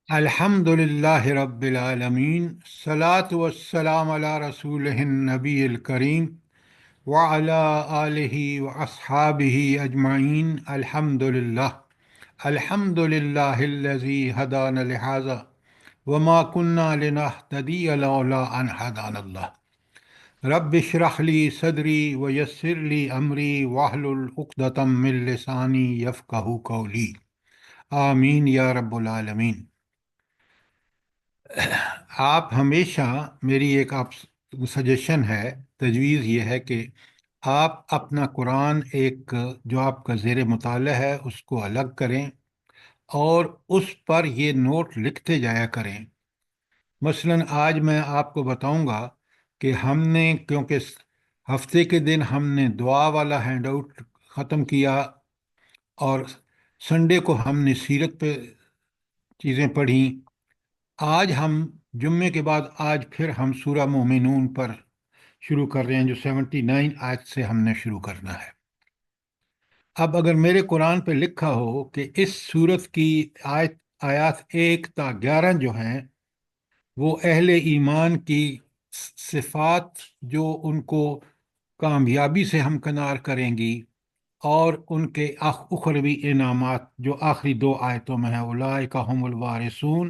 الحمدللہ رب العالمین الصلاۃ والسلام علی رسول النبی الکریم وعلی آلہ واصحابہ اجمعین الحمدللہ الحمدللہ الذی ہدانا لہذا وما كنا لنہتدی لولا ان ہدانا اللہ رب اشرح لی صدری ویسر لی امری واحلل عقدۃ من لسانی یفقہوا قولی آمین یا رب العالمین۔ آپ ہمیشہ میری ایک آپ سجیشن ہے، تجویز یہ ہے کہ آپ اپنا قرآن ایک جو آپ کا زیر مطالعہ ہے اس کو الگ کریں اور اس پر یہ نوٹ لکھتے جایا کریں۔ مثلا آج میں آپ کو بتاؤں گا کہ ہم نے کیونکہ ہفتے کے دن ہم نے دعا والا ہینڈ آؤٹ ختم کیا اور سنڈے کو ہم نے سیرت پہ چیزیں پڑھیں۔ آج ہم جمعے کے بعد آج پھر ہم سورہ مومنون پر شروع کر رہے ہیں، جو 79 آیت سے ہم نے شروع کرنا ہے۔ اب اگر میرے قرآن پہ لکھا ہو کہ اس سورت کی آیات 1 تا 11 جو ہیں وہ اہل ایمان کی صفات جو ان کو کامیابی سے ہمکنار کریں گی، اور ان کے اخروی انعامات جو آخری 2 آیتوں میں ہیں، اولئک هم الوارثون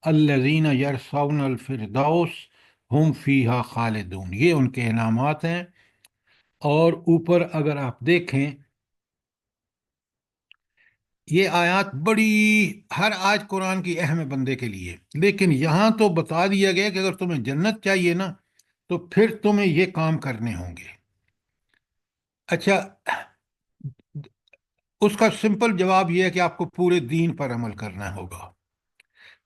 الذین یرثون الفردوس ہم فیہا خالدون، یہ ان کے انعامات ہیں۔ اور اوپر اگر آپ دیکھیں یہ آیات بڑی، ہر آیت قرآن کی اہم ہے بندے کے لیے، لیکن یہاں تو بتا دیا گیا کہ اگر تمہیں جنت چاہیے نا تو پھر تمہیں یہ کام کرنے ہوں گے۔ اچھا، اس کا سمپل جواب یہ ہے کہ آپ کو پورے دین پر عمل کرنا ہوگا،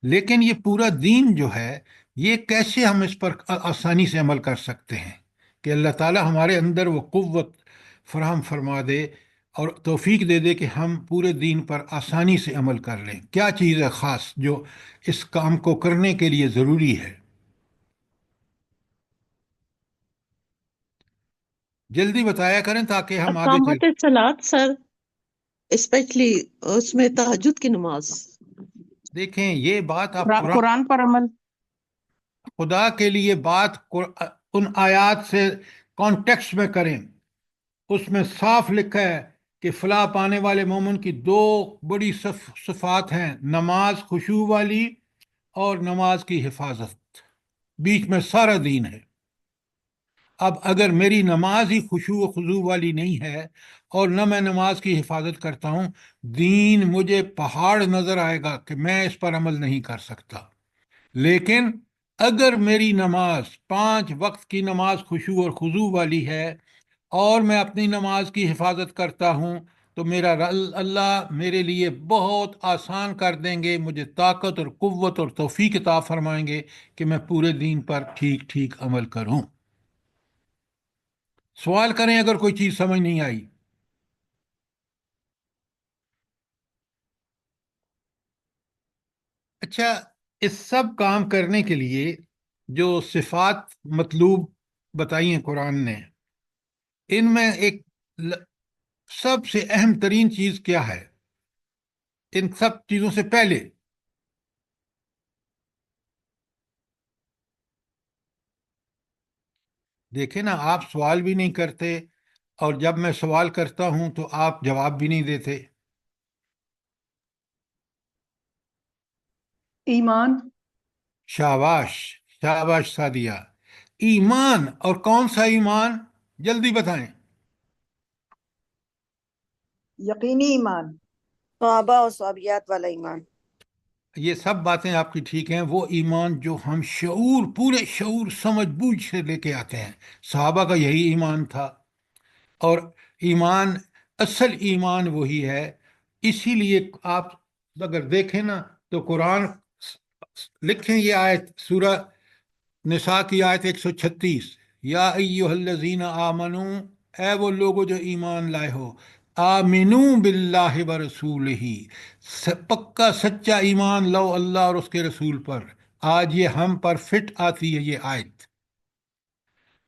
لیکن یہ پورا دین جو ہے یہ کیسے ہم اس پر آسانی سے عمل کر سکتے ہیں کہ اللہ تعالی ہمارے اندر وہ قوت فراہم فرما دے اور توفیق دے دے کہ ہم پورے دین پر آسانی سے عمل کر لیں۔ کیا چیز ہے خاص جو اس کام کو کرنے کے لیے ضروری ہے؟ جلدی بتایا کریں تاکہ ہم آگے چل۔ اقامت الصلاۃ سر، اسپیشلی اس میں تہجد کی نماز، دیکھیں یہ بات آپ قرآن، قرآن پر عمل۔ خدا کے لیے بات ان آیات سے کانٹیکسٹ میں کریں۔ اس میں صاف لکھا ہے کہ فلاح پانے والے مومن کی 2 بڑی صفات ہیں، نماز خشوع والی اور نماز کی حفاظت، بیچ میں سارا دین ہے۔ اب اگر میری نماز ہی خشوع و خضوع والی نہیں ہے اور نہ میں نماز کی حفاظت کرتا ہوں، دین مجھے پہاڑ نظر آئے گا کہ میں اس پر عمل نہیں کر سکتا۔ لیکن اگر میری نماز 5 وقت کی نماز خشوع اور خضوع والی ہے اور میں اپنی نماز کی حفاظت کرتا ہوں تو میرا اللہ میرے لیے بہت آسان کر دیں گے، مجھے طاقت اور قوت اور توفیق عطا فرمائیں گے کہ میں پورے دین پر ٹھیک ٹھیک عمل کروں۔ سوال کریں اگر کوئی چیز سمجھ نہیں آئی۔ اچھا، اس سب کام کرنے کے لیے جو صفات مطلوب بتائی ہیں قرآن نے، ان میں ایک سب سے اہم ترین چیز کیا ہے ان سب چیزوں سے پہلے؟ دیکھیں نا، آپ سوال بھی نہیں کرتے اور جب میں سوال کرتا ہوں تو آپ جواب بھی نہیں دیتے۔ ایمان۔ شاباش، شاباش سعدیہ، ایمان۔ اور کون سا ایمان؟ جلدی بتائیں۔ یقینی ایمان، صحابہ اور صحابیات والا ایمان۔ یہ سب باتیں آپ کی ٹھیک ہیں، وہ ایمان جو ہم شعور، پورے شعور سمجھ بوجھ سے لے کے آتے ہیں۔ صحابہ کا یہی ایمان تھا، اور ایمان، اصل ایمان وہی ہے۔ اسی لیے آپ اگر دیکھیں نا تو قرآن، لکھیں یہ آیت سورہ نساء کی آیت 136، یا ایہا الذین آمنو، اے وہ لوگو جو ایمان لائے ہو، آمنو باللہ ورسولہ، پکا سچا ایمان لو اللہ اور اس کے رسول پر۔ آج یہ ہم پر فٹ آتی ہے یہ آیت۔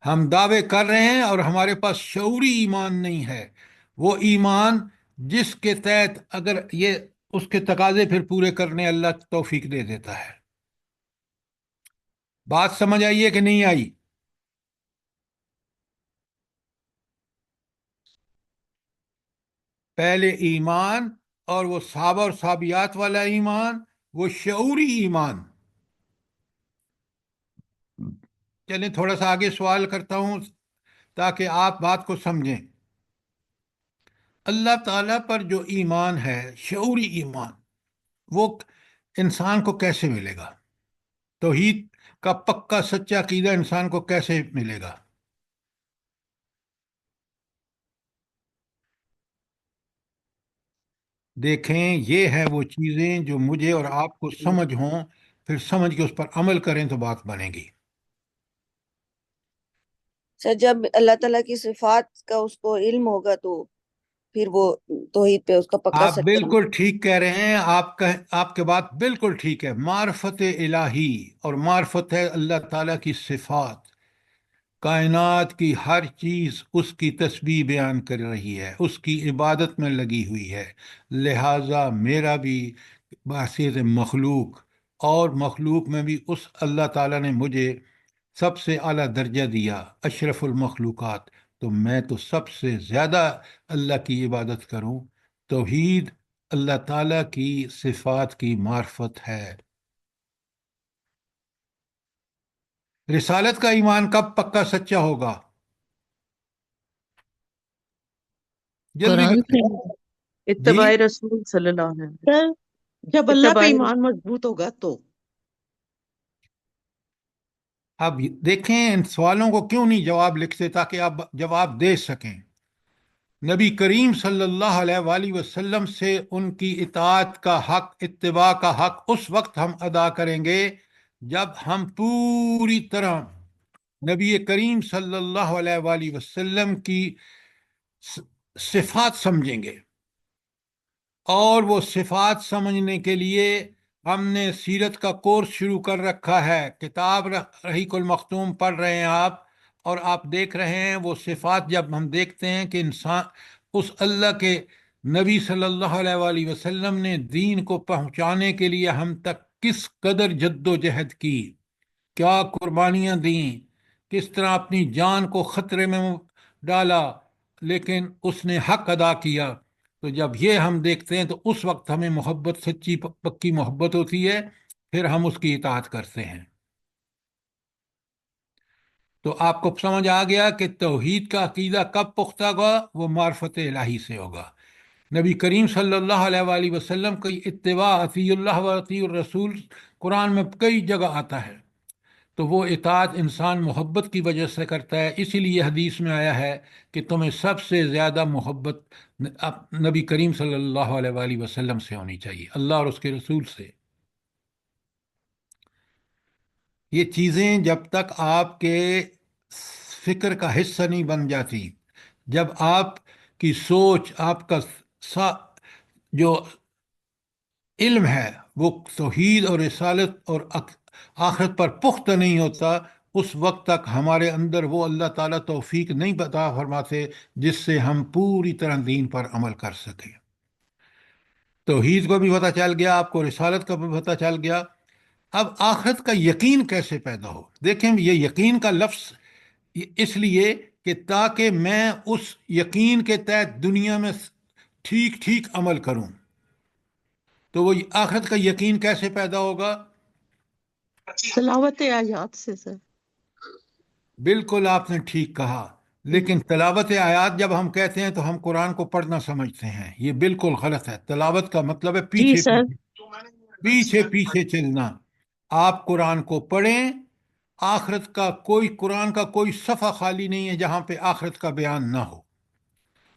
ہم دعوے کر رہے ہیں اور ہمارے پاس شعوری ایمان نہیں ہے، وہ ایمان جس کے تحت اگر یہ اس کے تقاضے پھر پورے کرنے اللہ توفیق دے دیتا ہے۔ بات سمجھ آئی ہے کہ نہیں آئی؟ پہلے ایمان، اور وہ صحابہ اور صحابیات والا ایمان، وہ شعوری ایمان۔ چلیں تھوڑا سا آگے سوال کرتا ہوں تاکہ آپ بات کو سمجھیں۔ اللہ تعالیٰ پر جو ایمان ہے، شعوری ایمان، وہ انسان کو کیسے ملے گا؟ توحید کا پکا سچا عقیدہ انسان کو کیسے ملے گا؟ دیکھیں، یہ ہے وہ چیزیں جو مجھے اور آپ کو سمجھ ہوں، پھر سمجھ کے اس پر عمل کریں تو بات بنے گی۔ سر جب اللہ تعالیٰ کی صفات کا اس کو علم ہوگا تو پھر وہ توحید پہ اس کا پکا آپ سچا۔ بالکل ٹھیک کہہ رہے ہیں، آپ کے بات بالکل ٹھیک ہے۔ معرفت الہی، اور معرفت ہے اللہ تعالیٰ کی صفات۔ کائنات کی ہر چیز اس کی تسبیح بیان کر رہی ہے، اس کی عبادت میں لگی ہوئی ہے، لہٰذا میرا بھی بحیثیت مخلوق، اور مخلوق میں بھی اس اللہ تعالیٰ نے مجھے سب سے اعلیٰ درجہ دیا، اشرف المخلوقات، تو میں تو سب سے زیادہ اللہ کی عبادت کروں۔ توحید اللہ تعالیٰ کی صفات کی معرفت ہے۔ رسالت کا ایمان کب پکا سچا ہوگا؟ جلدی قرآن بتائیں۔ سے جی، اتباع رسول صلی اللہ علیہ وسلم، سر جب اللہ پہ اتباع ایمان مضبوط ہوگا تو۔ اب دیکھیں ان سوالوں کو کیوں نہیں جواب لکھتے تاکہ آپ جواب دے سکیں۔ نبی کریم صلی اللہ علیہ وآلہ وسلم سے ان کی اطاعت کا حق، اتباع کا حق اس وقت ہم ادا کریں گے جب ہم پوری طرح نبی کریم صلی اللہ علیہ وآلہ وسلم کی صفات سمجھیں گے۔ اور وہ صفات سمجھنے کے لیے ہم نے سیرت کا کورس شروع کر رکھا ہے، کتاب رحیق المختوم پڑھ رہے ہیں آپ، اور آپ دیکھ رہے ہیں وہ صفات جب ہم دیکھتے ہیں کہ انسان اس اللہ کے نبی صلی اللہ علیہ وآلہ وسلم نے دین کو پہنچانے کے لیے ہم تک کس قدر جد و جہد کی، کیا قربانیاں دیں، کس طرح اپنی جان کو خطرے میں ڈالا، لیکن اس نے حق ادا کیا۔ تو جب یہ ہم دیکھتے ہیں تو اس وقت ہمیں محبت، سچی پکی محبت ہوتی ہے، پھر ہم اس کی اطاعت کرتے ہیں۔ تو آپ کو سمجھ آ گیا کہ توحید کا عقیدہ کب پختہ ہوگا؟ وہ معرفت الہی سے ہوگا۔ نبی کریم صلی اللہ علیہ وآلہ وسلم کی اتباع، اطیع اللہ و اطیع الرسول، قرآن میں کئی جگہ آتا ہے، تو وہ اطاعت انسان محبت کی وجہ سے کرتا ہے۔ اسی لیے حدیث میں آیا ہے کہ تمہیں سب سے زیادہ محبت نبی کریم صلی اللہ علیہ وآلہ وسلم سے ہونی چاہیے، اللہ اور اس کے رسول سے۔ یہ چیزیں جب تک آپ کے فکر کا حصہ نہیں بن جاتی، جب آپ کی سوچ، آپ کا جو علم ہے وہ توحید اور رسالت اور آخرت پر پختہ نہیں ہوتا، اس وقت تک ہمارے اندر وہ اللہ تعالیٰ توفیق نہیں عطا فرماتے جس سے ہم پوری طرح دین پر عمل کر سکیں۔ توحید کو بھی پتہ چل گیا آپ کو، رسالت کا بھی پتہ چل گیا۔ اب آخرت کا یقین کیسے پیدا ہو؟ دیکھیں، یہ یقین کا لفظ اس لیے کہ تاکہ میں اس یقین کے تحت دنیا میں ٹھیک ٹھیک عمل کروں۔ تو وہ آخرت کا یقین کیسے پیدا ہوگا؟ تلاوت آیات سے سر۔ بالکل آپ نے ٹھیک کہا، لیکن تلاوت آیات جب ہم کہتے ہیں تو ہم قرآن کو پڑھنا سمجھتے ہیں، یہ بالکل غلط ہے۔ تلاوت کا مطلب ہے جی پیچھے سر۔ پیچھے پیچھے پیچھے چلنا۔ آپ قرآن کو پڑھیں، آخرت کا کوئی، قرآن کا کوئی صفحہ خالی نہیں ہے جہاں پہ آخرت کا بیان نہ ہو،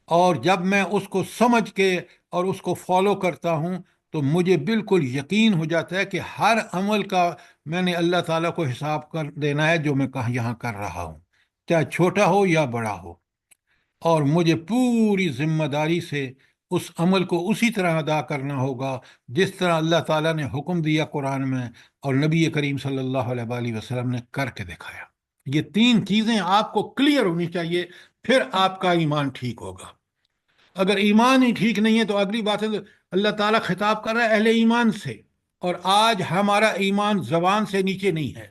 اور جب میں اس کو سمجھ کے اور اس کو فالو کرتا ہوں تو مجھے بالکل یقین ہو جاتا ہے کہ ہر عمل کا میں نے اللہ تعالیٰ کو حساب کر دینا ہے جو میں یہاں کر رہا ہوں، چاہے چھوٹا ہو یا بڑا ہو، اور مجھے پوری ذمہ داری سے اس عمل کو اسی طرح ادا کرنا ہوگا جس طرح اللہ تعالیٰ نے حکم دیا قرآن میں، اور نبی کریم صلی اللہ علیہ وآلہ وسلم نے کر کے دکھایا۔ یہ تین چیزیں آپ کو کلیئر ہونی چاہیے، پھر آپ کا ایمان ٹھیک ہوگا۔ اگر ایمان ہی ٹھیک نہیں ہے تو اگلی بات ہے اللہ تعالیٰ خطاب کر رہا ہے اہل ایمان سے، اور آج ہمارا ایمان زبان سے نیچے نہیں ہے۔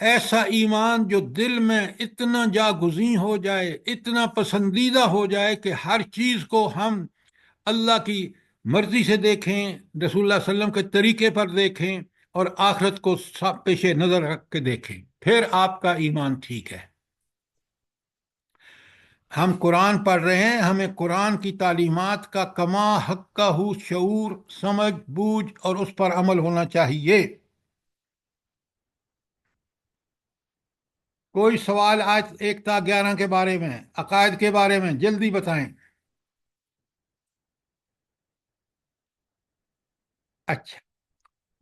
ایسا ایمان جو دل میں اتنا جاگزیں ہو جائے، اتنا پسندیدہ ہو جائے کہ ہر چیز کو ہم اللہ کی مرضی سے دیکھیں، رسول اللہ صلی اللہ علیہ وسلم کے طریقے پر دیکھیں، اور آخرت کو پیش نظر رکھ کے دیکھیں، پھر آپ کا ایمان ٹھیک ہے۔ ہم قرآن پڑھ رہے ہیں، ہمیں قرآن کی تعلیمات کا کما حق کا ہو شعور، سمجھ بوجھ اور اس پر عمل ہونا چاہیے۔ کوئی سوال آج 1 تا 11 کے بارے میں، عقائد کے بارے میں جلدی بتائیں۔ اچھا،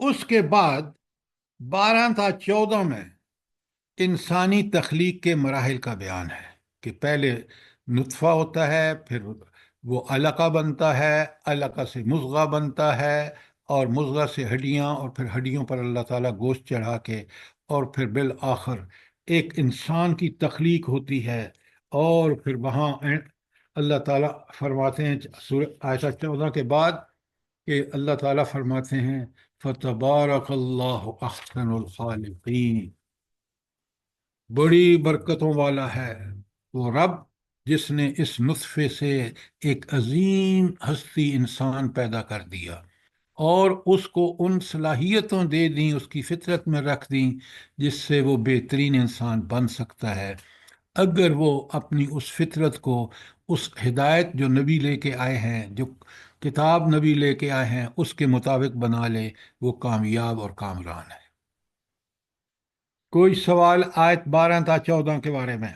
اس کے بعد 12 تا 14 میں انسانی تخلیق کے مراحل کا بیان ہے، کہ پہلے نطفہ ہوتا ہے، پھر وہ علقہ بنتا ہے، علقہ سے مضغہ بنتا ہے، اور مضغہ سے ہڈیاں، اور پھر ہڈیوں پر اللہ تعالیٰ گوشت چڑھا کے، اور پھر بالآخر ایک انسان کی تخلیق ہوتی ہے۔ اور پھر وہاں اللہ تعالیٰ فرماتے ہیں سورہ آیت 14 کے بعد، کہ اللہ تعالیٰ فرماتے ہیں فَتَبَارَكَ اللَّهُ أَحْسَنُ الْخَالِقِينَ، بڑی برکتوں والا ہے وہ رب جس نے اس نطفے سے ایک عظیم ہستی انسان پیدا کر دیا، اور اس کو ان صلاحیتوں دے دیں، اس کی فطرت میں رکھ دیں جس سے وہ بہترین انسان بن سکتا ہے، اگر وہ اپنی اس فطرت کو، اس ہدایت جو نبی لے کے آئے ہیں، جو کتاب نبی لے کے آئے ہیں، اس کے مطابق بنا لے، وہ کامیاب اور کامران ہے۔ کوئی سوال آیت 12 تا 14 کے بارے میں؟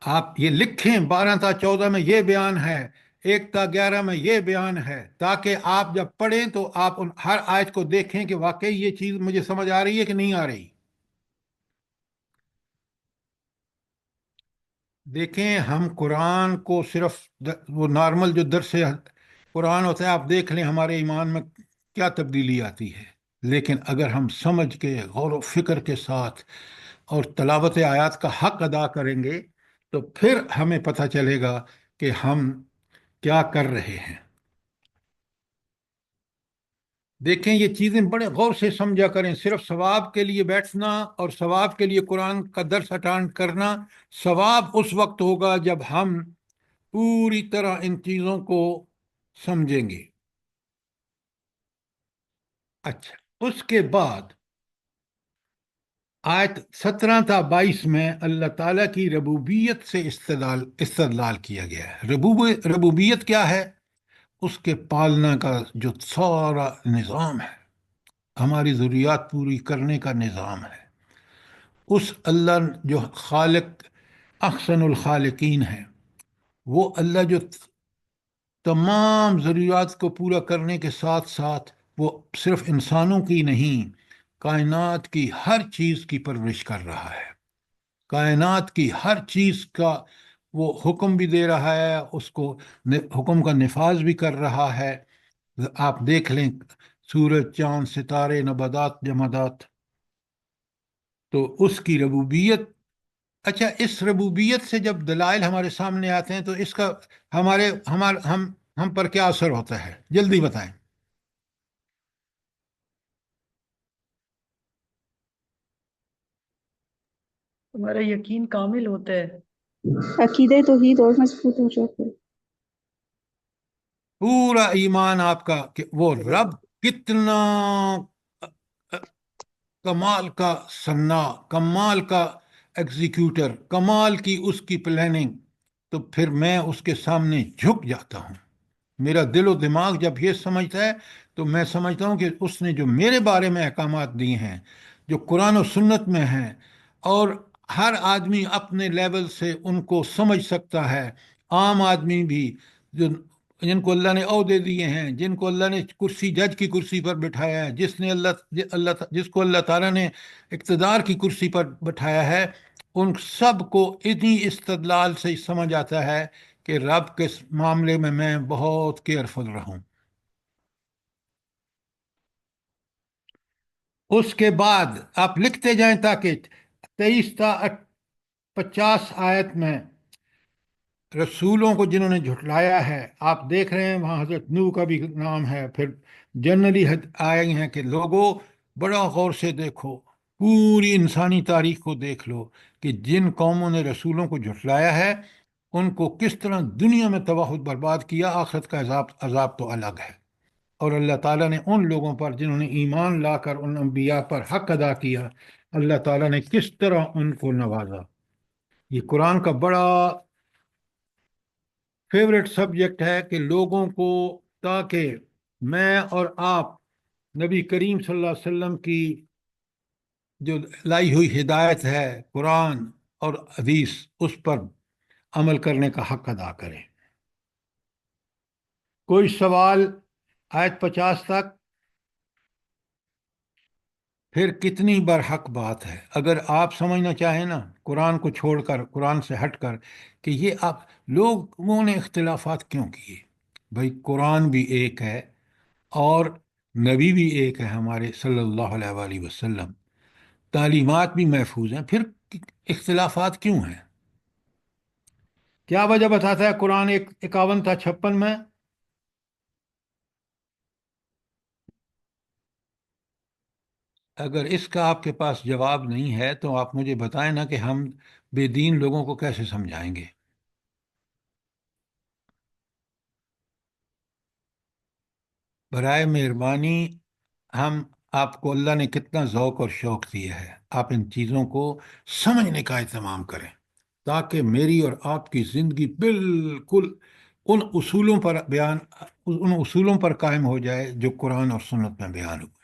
آپ یہ لکھیں، 12 تا 14 میں یہ بیان ہے، 1 تا 11 میں یہ بیان ہے، تاکہ آپ جب پڑھیں تو آپ ہر آیت کو دیکھیں کہ واقعی یہ چیز مجھے سمجھ آ رہی ہے کہ نہیں آ رہی۔ دیکھیں، ہم قرآن کو صرف وہ نارمل جو درس قرآن ہوتا ہے، آپ دیکھ لیں ہمارے ایمان میں کیا تبدیلی آتی ہے، لیکن اگر ہم سمجھ کے غور و فکر کے ساتھ اور تلاوت آیات کا حق ادا کریں گے تو پھر ہمیں پتہ چلے گا کہ ہم کیا کر رہے ہیں۔ دیکھیں، یہ چیزیں بڑے غور سے سمجھا کریں، صرف ثواب کے لیے بیٹھنا اور ثواب کے لیے قرآن کا درس اٹینڈ کرنا، ثواب اس وقت ہوگا جب ہم پوری طرح ان چیزوں کو سمجھیں گے۔ اچھا، اس کے بعد آیت 17 تا 22 میں اللہ تعالیٰ کی ربوبیت سے استدلال کیا گیا ہے۔ ربوبیت کیا ہے؟ اس کے پالنا کا جو سارا نظام ہے، ہماری ضروریات پوری کرنے کا نظام ہے، اس اللہ جو خالق احسن الخالقین ہے، وہ اللہ جو تمام ضروریات کو پورا کرنے کے ساتھ ساتھ وہ صرف انسانوں کی نہیں، کائنات کی ہر چیز کی پرورش کر رہا ہے، کائنات کی ہر چیز کا وہ حکم بھی دے رہا ہے، اس کو حکم کا نفاذ بھی کر رہا ہے۔ آپ دیکھ لیں سورج، چاند، ستارے، نباتات، جمادات، تو اس کی ربوبیت۔ اچھا، اس ربوبیت سے جب دلائل ہمارے سامنے آتے ہیں تو اس کا ہم پر کیا اثر ہوتا ہے؟ جلدی بتائیں۔ ہمارا یقین کامل ہوتا ہے، عقیدہ توحید اور مضبوط ہو جاتا ہے۔ پورا ایمان آپ کا کہ وہ رب کتنا کمال کا صنع، کمال کا ایگزیکیوٹر، کمال کی اس کی پلاننگ، تو پھر میں اس کے سامنے جھک جاتا ہوں۔ میرا دل و دماغ جب یہ سمجھتا ہے تو میں سمجھتا ہوں کہ اس نے جو میرے بارے میں احکامات دیے ہیں، جو قرآن و سنت میں ہیں، اور ہر آدمی اپنے لیول سے ان کو سمجھ سکتا ہے، عام آدمی بھی، جو جن کو اللہ نے عہدے دیے ہیں، جن کو اللہ نے کرسی، جج کی کرسی پر بٹھایا ہے، جس کو اللہ تعالیٰ نے اقتدار کی کرسی پر بٹھایا ہے، ان سب کو اتنی استدلال سے سمجھ آتا ہے کہ رب کے معاملے میں بہت کیئرفل رہوں۔ اس کے بعد آپ لکھتے جائیں تاکہ 23 تا 50 آیت میں رسولوں کو جنہوں نے جھٹلایا ہے، آپ دیکھ رہے ہیں وہاں حضرت نوح کا بھی نام ہے، پھر جنرلی آئے ہیں کہ لوگوں بڑا غور سے دیکھو، پوری انسانی تاریخ کو دیکھ لو کہ جن قوموں نے رسولوں کو جھٹلایا ہے ان کو کس طرح دنیا میں تباہ و برباد کیا، آخرت کا عذاب تو الگ ہے۔ اور اللہ تعالیٰ نے ان لوگوں پر جنہوں نے ایمان لا کر ان انبیاء پر حق ادا کیا، اللہ تعالیٰ نے کس طرح ان کو نوازا۔ یہ قرآن کا بڑا فیوریٹ سبجیکٹ ہے کہ لوگوں کو، تاکہ میں اور آپ نبی کریم صلی اللہ علیہ وسلم کی جو لائی ہوئی ہدایت ہے قرآن اور حدیث، اس پر عمل کرنے کا حق ادا کریں۔ کوئی سوال آیت 50 تک؟ پھر کتنی برحق بات ہے، اگر آپ سمجھنا چاہیں نا قرآن کو چھوڑ کر، قرآن سے ہٹ کر، کہ یہ آپ لوگوں نے اختلافات کیوں کیے؟ بھائی قرآن بھی ایک ہے اور نبی بھی ایک ہے ہمارے صلی اللہ علیہ وآلہ وسلم، تعلیمات بھی محفوظ ہیں، پھر اختلافات کیوں ہیں؟ کیا وجہ بتاتا ہے قرآن 51 تھا 56 میں؟ اگر اس کا آپ کے پاس جواب نہیں ہے تو آپ مجھے بتائیں نا کہ ہم بے دین لوگوں کو کیسے سمجھائیں گے؟ برائے مہربانی، ہم آپ کو اللہ نے کتنا ذوق اور شوق دیا ہے، آپ ان چیزوں کو سمجھنے کا اہتمام کریں تاکہ میری اور آپ کی زندگی بالکل ان اصولوں پر قائم ہو جائے جو قرآن اور سنت میں بیان ہوئے،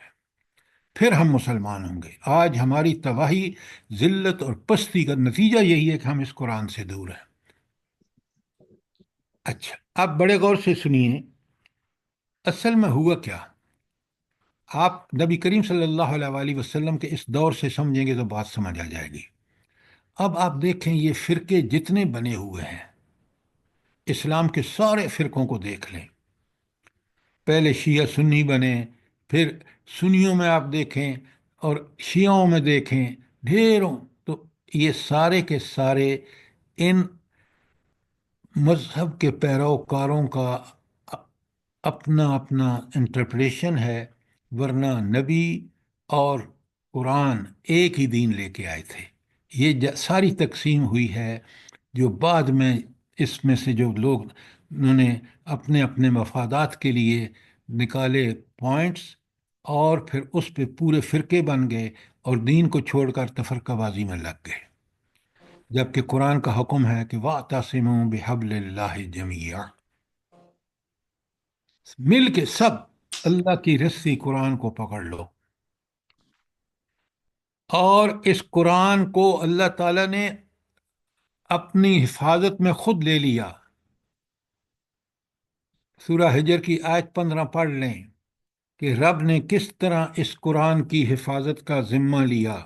پھر ہم مسلمان ہوں گے۔ آج ہماری تباہی، ذلت اور پستی کا نتیجہ یہی ہے کہ ہم اس قرآن سے دور ہیں۔ اچھا، اب بڑے غور سے سنیے، اصل میں ہوا کیا؟ آپ نبی کریم صلی اللہ علیہ وآلہ وسلم کے اس دور سے سمجھیں گے تو بات سمجھ آ جائے گی۔ اب آپ دیکھیں یہ فرقے جتنے بنے ہوئے ہیں، اسلام کے سارے فرقوں کو دیکھ لیں، پہلے شیعہ سنی بنے، پھر سنیوں میں آپ دیکھیں اور شیعوں میں دیکھیں ڈھیروں، تو یہ سارے کے سارے ان مذہب کے پیروکاروں کا اپنا اپنا انٹرپریشن ہے، ورنہ نبی اور قرآن ایک ہی دین لے کے آئے تھے۔ یہ ساری تقسیم ہوئی ہے جو بعد میں اس میں سے جو لوگ انہوں نے اپنے اپنے مفادات کے لیے نکالے پوائنٹس، اور پھر اس پہ پورے فرقے بن گئے اور دین کو چھوڑ کر تفرقہ بازی میں لگ گئے، جبکہ قرآن کا حکم ہے کہ وَاعْتَصِمُوا بِحَبْلِ اللَّهِ جَمِيعًا، مل کے سب اللہ کی رسی قرآن کو پکڑ لو۔ اور اس قرآن کو اللہ تعالیٰ نے اپنی حفاظت میں خود لے لیا۔ سورہ حجر کی آیت 15 پڑھ لیں کہ رب نے کس طرح اس قرآن کی حفاظت کا ذمہ لیا۔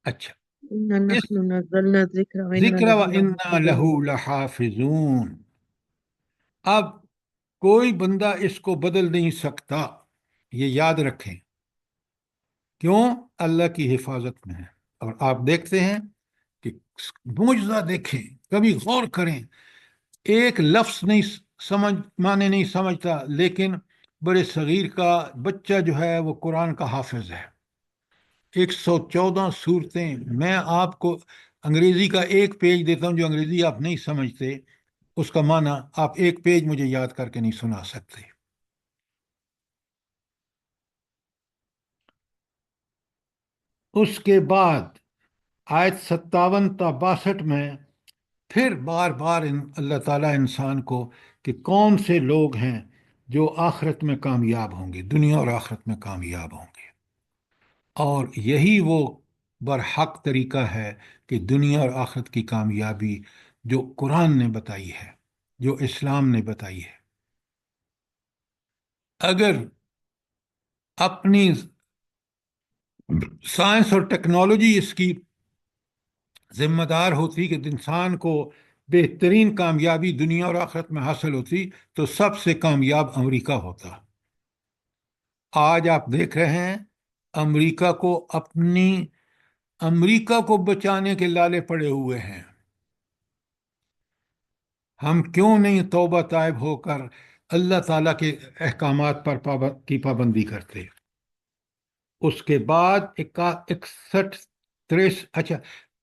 اچھا، إنا اس نحن نزلنا الذكر وإنا ذکر له وَإِنَّا لحافظون۔ لَهُ لَحَافِظُونَ، اب کوئی بندہ اس کو بدل نہیں سکتا، یہ یاد رکھیں، کیوں؟ اللہ کی حفاظت میں ہے۔ اور آپ دیکھتے ہیں کہ معجزہ دیکھیں، کبھی غور کریں، ایک لفظ نہیں سمجھ، معنی نہیں سمجھتا، لیکن بڑے صغیر کا بچہ جو ہے وہ قرآن کا حافظ ہے۔ 114 صورتیں، میں آپ کو انگریزی کا ایک پیج دیتا ہوں جو انگریزی آپ نہیں سمجھتے، اس کا معنی آپ ایک پیج مجھے یاد کر کے نہیں سنا سکتے۔ اس کے بعد آیت 57 تا 62 میں پھر بار بار اللہ تعالیٰ انسان کو کہ کون سے لوگ ہیں جو آخرت میں کامیاب ہوں گے، دنیا اور آخرت میں کامیاب ہوں گے، اور یہی وہ برحق طریقہ ہے کہ دنیا اور آخرت کی کامیابی جو قرآن نے بتائی ہے، جو اسلام نے بتائی ہے۔ اگر اپنی سائنس اور ٹیکنالوجی اس کی ذمہ دار ہوتی کہ انسان کو بہترین کامیابی دنیا اور آخرت میں حاصل ہوتی تو سب سے کامیاب امریکہ ہوتا۔ آج آپ دیکھ رہے ہیں امریکہ کو اپنی امریکہ کو بچانے کے لالے پڑے ہوئے ہیں، ہم کیوں نہیں توبہ طائب ہو کر اللہ تعالیٰ کے احکامات پر کی پابندی کرتے؟ اس کے بعد 61 اچھا،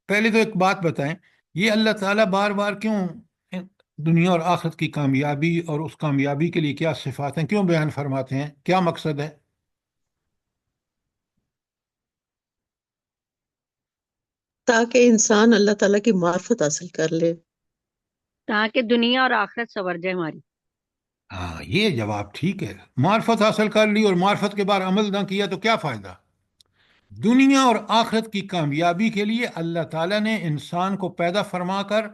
پہلے تو ایک بات بتائیں، یہ اللہ تعالیٰ بار بار کیوں دنیا اور آخرت کی کامیابی اور اس کامیابی کے لیے کیا صفات ہیں کیوں بیان فرماتے ہیں؟ کیا مقصد ہے؟ تاکہ انسان اللہ تعالیٰ کی معرفت حاصل کر لے۔ تاکہ دنیا اور آخرت سنور جائے ہماری۔ ہاں، یہ جواب ٹھیک ہے، معرفت حاصل کر لی اور معرفت کے بعد عمل نہ کیا تو کیا فائدہ؟ دنیا اور آخرت کی کامیابی کے لیے اللہ تعالیٰ نے انسان کو پیدا فرما کر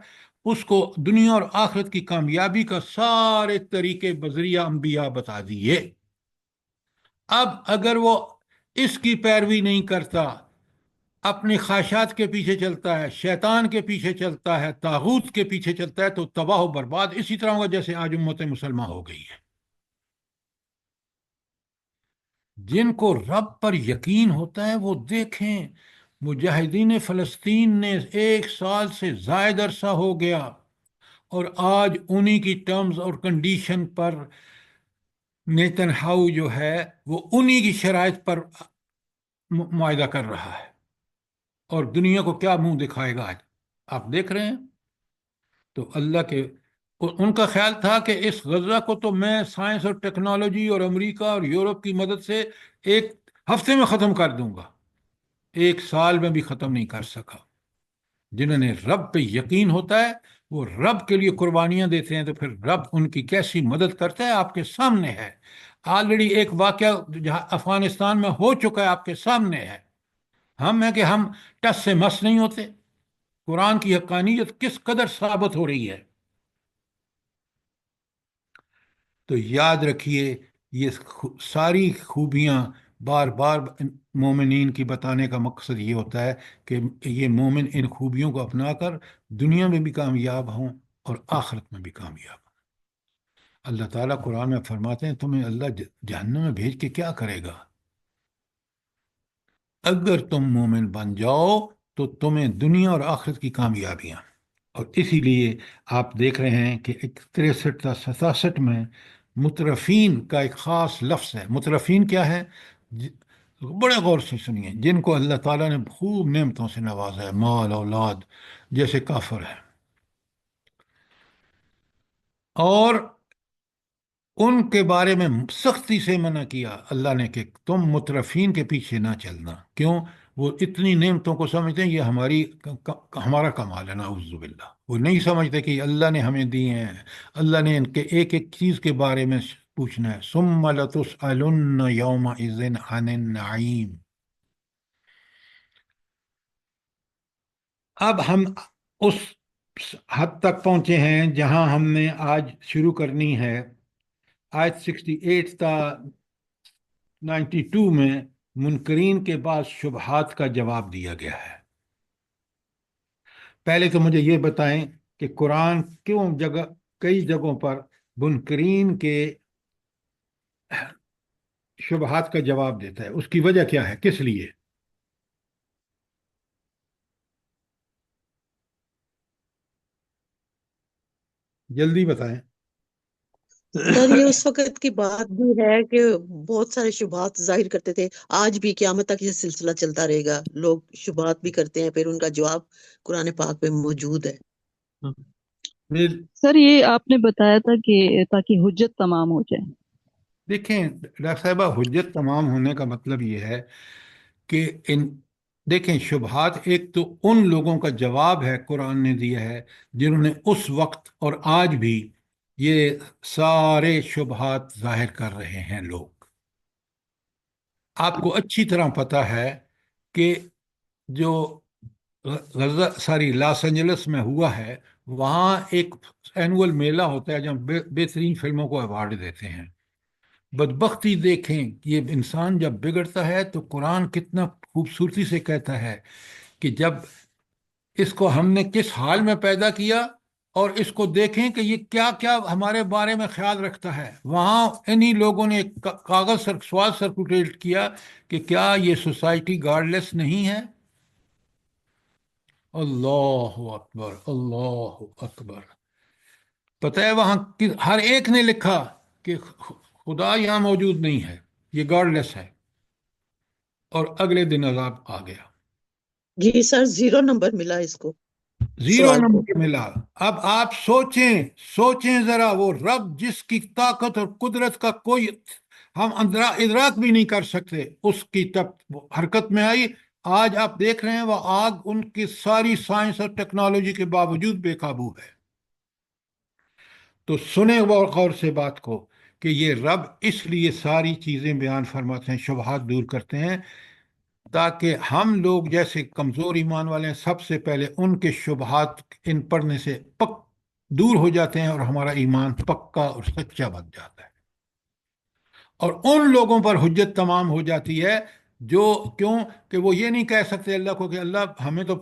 اس کو دنیا اور آخرت کی کامیابی کا سارے طریقے بذریعہ انبیاء بتا دیے۔ اب اگر وہ اس کی پیروی نہیں کرتا، اپنی خواہشات کے پیچھے چلتا ہے، شیطان کے پیچھے چلتا ہے، طاغوت کے پیچھے چلتا ہے، تو تباہ و برباد اسی طرح ہوگا جیسے آج امت مسلمہ ہو گئی ہے۔ جن کو رب پر یقین ہوتا ہے وہ دیکھیں، مجاہدین فلسطین نے 1 سال سے زائد عرصہ ہو گیا اور آج انہی کی ٹرمز اور کنڈیشن پر نیتن ہاؤ جو ہے وہ انہی کی شرائط پر معاہدہ کر رہا ہے، اور دنیا کو کیا منہ دکھائے گا آج آپ دیکھ رہے ہیں۔ تو اللہ کے ان کا خیال تھا کہ اس غزہ کو تو میں سائنس اور ٹیکنالوجی اور امریکہ اور یورپ کی مدد سے 1 ہفتے میں ختم کر دوں گا، 1 سال میں بھی ختم نہیں کر سکا۔ جنہوں نے رب پہ یقین ہوتا ہے وہ رب کے لیے قربانیاں دیتے ہیں، تو پھر رب ان کی کیسی مدد کرتا ہے آپ کے سامنے ہے۔ آلریڈی ایک واقعہ جہاں افغانستان میں ہو چکا ہے آپ کے سامنے ہے۔ ہم ہیں کہ ہم ٹس سے مس نہیں ہوتے، قرآن کی حقانیت کس قدر ثابت ہو رہی ہے۔ تو یاد رکھیے، یہ ساری خوبیاں بار بار مومنین کی بتانے کا مقصد یہ ہوتا ہے کہ یہ مومن ان خوبیوں کو اپنا کر دنیا میں بھی کامیاب ہوں اور آخرت میں بھی کامیاب ہوں۔ اللہ تعالیٰ قرآن میں فرماتے ہیں تمہیں اللہ جہنم میں بھیج کے کیا کرے گا؟ اگر تم مومن بن جاؤ تو تمہیں دنیا اور آخرت کی کامیابیاں، اور اسی لیے آپ دیکھ رہے ہیں کہ 63 تا 67 میں مترفین کا ایک خاص لفظ ہے۔ مترفین کیا ہے؟ بڑے غور سے سنیے، جن کو اللہ تعالیٰ نے خوب نعمتوں سے نوازا ہے، مال اولاد، جیسے کافر ہے، اور ان کے بارے میں سختی سے منع کیا اللہ نے کہ تم مترفین کے پیچھے نہ چلنا۔ کیوں؟ وہ اتنی نعمتوں کو سمجھتے ہیں یہ ہمارا کمال ہے، نعوذ باللہ۔ وہ نہیں سمجھتے کہ اللہ نے ہمیں دیے ہیں، اللہ نے ان کے ایک ایک چیز کے بارے میں پوچھنا ہے۔ ثم لتسألن یومئذ عن النعیم۔ اب ہم اس حد تک پہنچے ہیں جہاں ہم نے آج شروع کرنی ہے۔ آیت 68 تا 92 میں منکرین کے بعد شبہات کا جواب دیا گیا ہے۔ پہلے تو مجھے یہ بتائیں کہ قرآن کیوں کئی جگہوں پر منکرین کے شبہات کا جواب دیتا ہے؟ اس کی وجہ کیا ہے؟ کس لیے؟ جلدی بتائیں۔ سر یہ اس وقت کی بات بھی ہے کہ بہت سارے شبہات ظاہر کرتے تھے، آج بھی قیامت تک یہ سلسلہ چلتا رہے گا، لوگ شبہات بھی کرتے ہیں، پھر ان کا جواب قرآن پاک میں موجود ہے۔ سر یہ آپ نے بتایا تھا کہ تاکہ حجت تمام ہو جائے۔ دیکھیں ڈاکٹر صاحبہ، حجت تمام ہونے کا مطلب یہ ہے کہ دیکھیں شبہات ایک تو ان لوگوں کا جواب ہے قرآن نے دیا ہے جنہوں نے اس وقت اور آج بھی یہ سارے شبہات ظاہر کر رہے ہیں لوگ۔ آپ کو اچھی طرح پتہ ہے کہ جو لاس اینجلس میں ہوا ہے، وہاں ایک اینول میلہ ہوتا ہے جہاں بہترین فلموں کو ایوارڈ دیتے ہیں۔ بدبختی دیکھیں، یہ انسان جب بگڑتا ہے تو قرآن کتنا خوبصورتی سے کہتا ہے کہ جب اس کو ہم نے کس حال میں پیدا کیا اور اس کو دیکھیں کہ یہ کیا کیا ہمارے بارے میں خیال رکھتا ہے۔ وہاں انہی لوگوں نے ایک سوال سرکولیٹ کیا کہ کیا یہ سوسائٹی گاڈ لیس نہیں ہے؟ اللہ اکبر، اللہ اکبر۔ پتہ ہے وہاں ہر ایک نے لکھا کہ خدا یہاں موجود نہیں ہے، یہ گاڈ لیس ہے، اور اگلے دن عذاب آ گیا۔ جی سر، 0 نمبر ملا اس کو، زیرو سوال کو۔ نمبر ملا۔ اب آپ سوچیں ذرا، وہ رب جس کی طاقت اور قدرت کا کوئی ہم ادراک بھی نہیں کر سکتے، اس کی تب حرکت میں آئی۔ آج آپ دیکھ رہے ہیں وہ آگ ان کی ساری سائنس اور ٹیکنالوجی کے باوجود بے قابو ہے۔ تو سنیں غور سے بات کو کہ یہ رب اس لیے ساری چیزیں بیان فرماتے ہیں، شبہات دور کرتے ہیں، تاکہ ہم لوگ جیسے کمزور ایمان والے ہیں سب سے پہلے ان کے شبہات ان پڑھنے سے دور ہو جاتے ہیں، اور ہمارا ایمان پکا اور سچا بن جاتا ہے، اور ان لوگوں پر حجت تمام ہو جاتی ہے جو کیوں کہ وہ یہ نہیں کہہ سکتے اللہ کو کہ اللہ ہمیں تو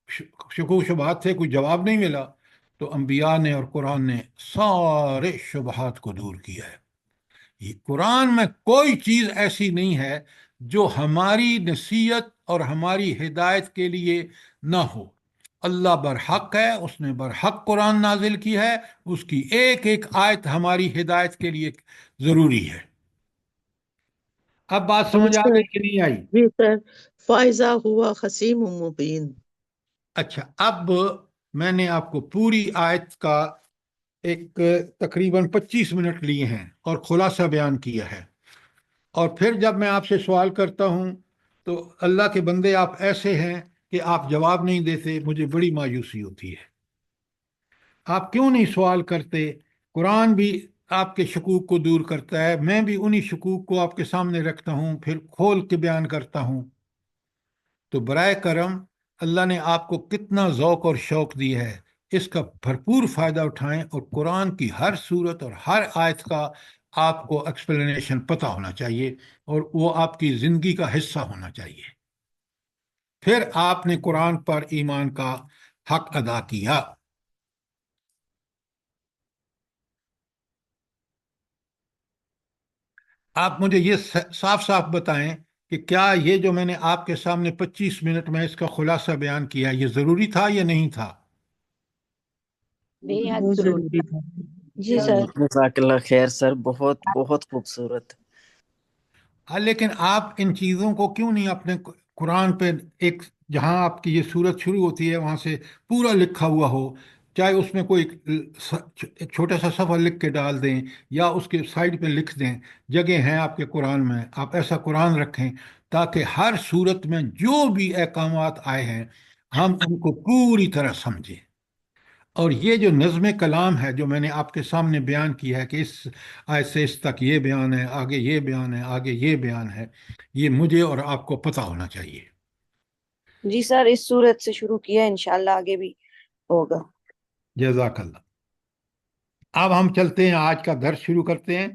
شکوک شبہات سے کوئی جواب نہیں ملا۔ تو انبیاء نے اور قرآن نے سارے شبہات کو دور کیا ہے۔ یہ قرآن میں کوئی چیز ایسی نہیں ہے جو ہماری نصیحت اور ہماری ہدایت کے لیے نہ ہو۔ اللہ برحق ہے، اس نے برحق قرآن نازل کی ہے، اس کی ایک ایک آیت ہماری ہدایت کے لیے ضروری ہے۔ اب بات جی سمجھ آ سر، گئی کہ نہیں آئی؟ جی سر، فائزہ ہوا خصیم مبین۔ اچھا، اب میں نے آپ کو پوری آیت کا ایک تقریباً 25 منٹ لیے ہیں اور خلاصہ بیان کیا ہے، اور پھر جب میں آپ سے سوال کرتا ہوں تو اللہ کے بندے آپ ایسے ہیں کہ آپ جواب نہیں دیتے، مجھے بڑی مایوسی ہوتی ہے۔ آپ کیوں نہیں سوال کرتے؟ قرآن بھی آپ کے شکوک کو دور کرتا ہے، میں بھی انہی شکوک کو آپ کے سامنے رکھتا ہوں، پھر کھول کے بیان کرتا ہوں۔ تو برائے کرم اللہ نے آپ کو کتنا ذوق اور شوق دی ہے، اس کا بھرپور فائدہ اٹھائیں، اور قرآن کی ہر صورت اور ہر آیت کا آپ کو ایکسپلینیشن پتہ ہونا چاہیے، اور وہ آپ کی زندگی کا حصہ ہونا چاہیے۔ پھر آپ نے قرآن پر ایمان کا حق ادا کیا۔ آپ مجھے یہ صاف صاف بتائیں کہ کیا یہ جو میں نے آپ کے سامنے 25 منٹ میں اس کا خلاصہ بیان کیا، یہ ضروری تھا یا نہیں تھا؟ بے حد بہت ضروری ضروری تھا۔ تھا۔ جی سر۔ جزاک اللہ خیر سر، بہت بہت خوبصورت۔ لیکن آپ ان چیزوں کو کیوں نہیں اپنے قرآن پہ ایک جہاں آپ کی یہ صورت شروع ہوتی ہے وہاں سے پورا لکھا ہوا ہو، چاہے اس میں کوئی ایک چھوٹا سا صفحہ لکھ کے ڈال دیں یا اس کے سائڈ پہ لکھ دیں، جگہ ہیں آپ کے قرآن میں، آپ ایسا قرآن رکھیں تاکہ ہر صورت میں جو بھی احکامات آئے ہیں ہم ان کو پوری طرح سمجھیں۔ اور یہ جو نظم کلام ہے جو میں نے آپ کے سامنے بیان کیا ہے کہ اس آیت سے اس تک یہ بیان ہے، آگے یہ بیان ہے، آگے یہ بیان ہے، یہ مجھے اور آپ کو پتہ ہونا چاہیے۔ جی سر، اس صورت سے شروع کیا، انشاءاللہ آگے بھی ہوگا۔ جزاک اللہ۔ اب ہم چلتے ہیں، آج کا درس شروع کرتے ہیں۔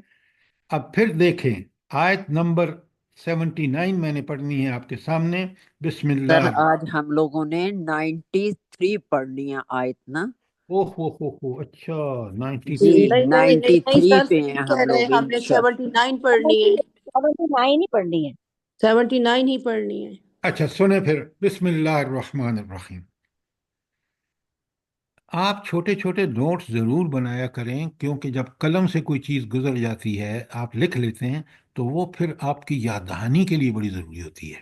اب پھر دیکھیں آیت نمبر 79 میں نے پڑھنی ہے آپ کے سامنے۔ بسم سر اللہ۔ آج ہم لوگوں نے 93 پڑھنی ہے آیت نا؟ اوہ اچھا، جی 93۔ نہیں نہیں نہیں نہیں 93 سر، پہ صحیح ہیں کہہ ہم رہے ہیں، لوگ ہم نے 79 پڑھنی ہے، 79 ہی پڑھنی ہے۔ 79 ہی پڑھنی ہے۔ اچھا سنیں پھر، بسم اللہ الرحمن الرحیم۔ آپ چھوٹے چھوٹے نوٹس ضرور بنایا کریں، کیونکہ جب قلم سے کوئی چیز گزر جاتی ہے آپ لکھ لیتے ہیں تو وہ پھر آپ کی یاد دہانی کے لیے بڑی ضروری ہوتی ہے۔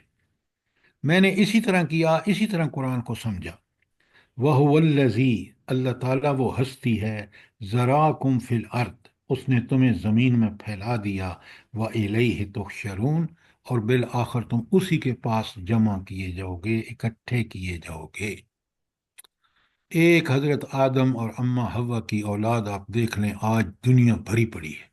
میں نے اسی طرح کیا، اسی طرح قرآن کو سمجھا۔ وَهُوَ الَّذِي، اللہ تعالیٰ وہ ہستی ہے، ذَرَاكُمْ فِي الْأَرْضِ، اس نے تمہیں زمین میں پھیلا دیا، وَإِلَيْهِ تُحْشَرُونَ، اور بالآخر تم اسی کے پاس جمع کیے جاؤ گے، اکٹھے کیے جاؤ گے۔ ایک حضرت آدم اور اماں حوا کی اولاد آپ دیکھ لیں، آج دنیا بھری پڑی ہے،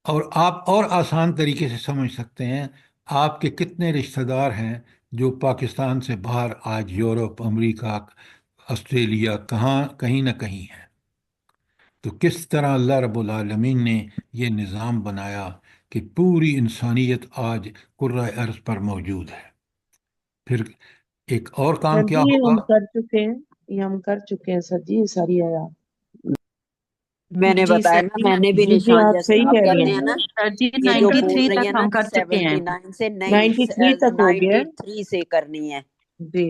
اور آپ اور آسان طریقے سے سمجھ سکتے ہیں آپ کے کتنے رشتہ دار ہیں جو پاکستان سے باہر آج یورپ، امریکہ، آسٹریلیا، کہیں نہ کہیں ہیں۔ تو کس طرح اللہ رب العالمین نے یہ نظام بنایا کہ پوری انسانیت آج کرۂ ارض پر موجود ہے۔ پھر ایک اور سر کام جی کیا یہ ہوگا؟ ہم کر چکے ہیں، یہ ہم کر چکے ہیں سر جی، یہ ساری آیات۔ میں نے جی بتایا سر نا، میں نے بھی جی جی نشان آپ جیسے صحیح آپ کہہ رہی کرتے ہیں، ہیں نا، سر جی یہ جو 93 بول رہی ہے تک نا ہم کہ کر چکے ہیں۔ 79 سے 93 تک ہو گیا 93 سے کرنی ہے۔ جی۔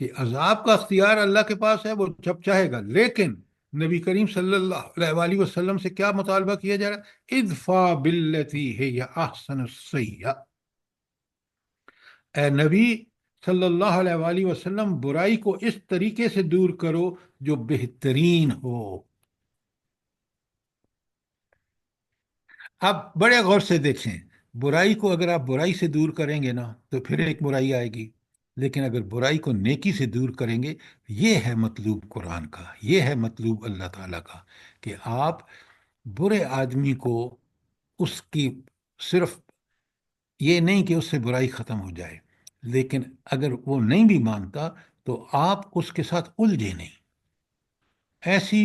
کہ عذاب کا اختیار اللہ کے پاس ہے، وہ جب چاہے گا، لیکن نبی کریم صلی اللہ علیہ وآلہ وسلم سے کیا مطالبہ کیا جا رہا ہے؟ ادفع باللتی ہی احسن السیئہ، اے نبی صلی اللہ علیہ وآلہ وسلم، برائی کو اس طریقے سے دور کرو جو بہترین ہو۔ آپ بڑے غور سے دیکھیں، برائی کو اگر آپ برائی سے دور کریں گے نا تو پھر ایک برائی آئے گی، لیکن اگر برائی کو نیکی سے دور کریں گے، یہ ہے مطلوب قرآن کا، یہ ہے مطلوب اللہ تعالیٰ کا، کہ آپ برے آدمی کو اس کی صرف یہ نہیں کہ اس سے برائی ختم ہو جائے، لیکن اگر وہ نہیں بھی مانتا تو آپ اس کے ساتھ الجھے نہیں، ایسی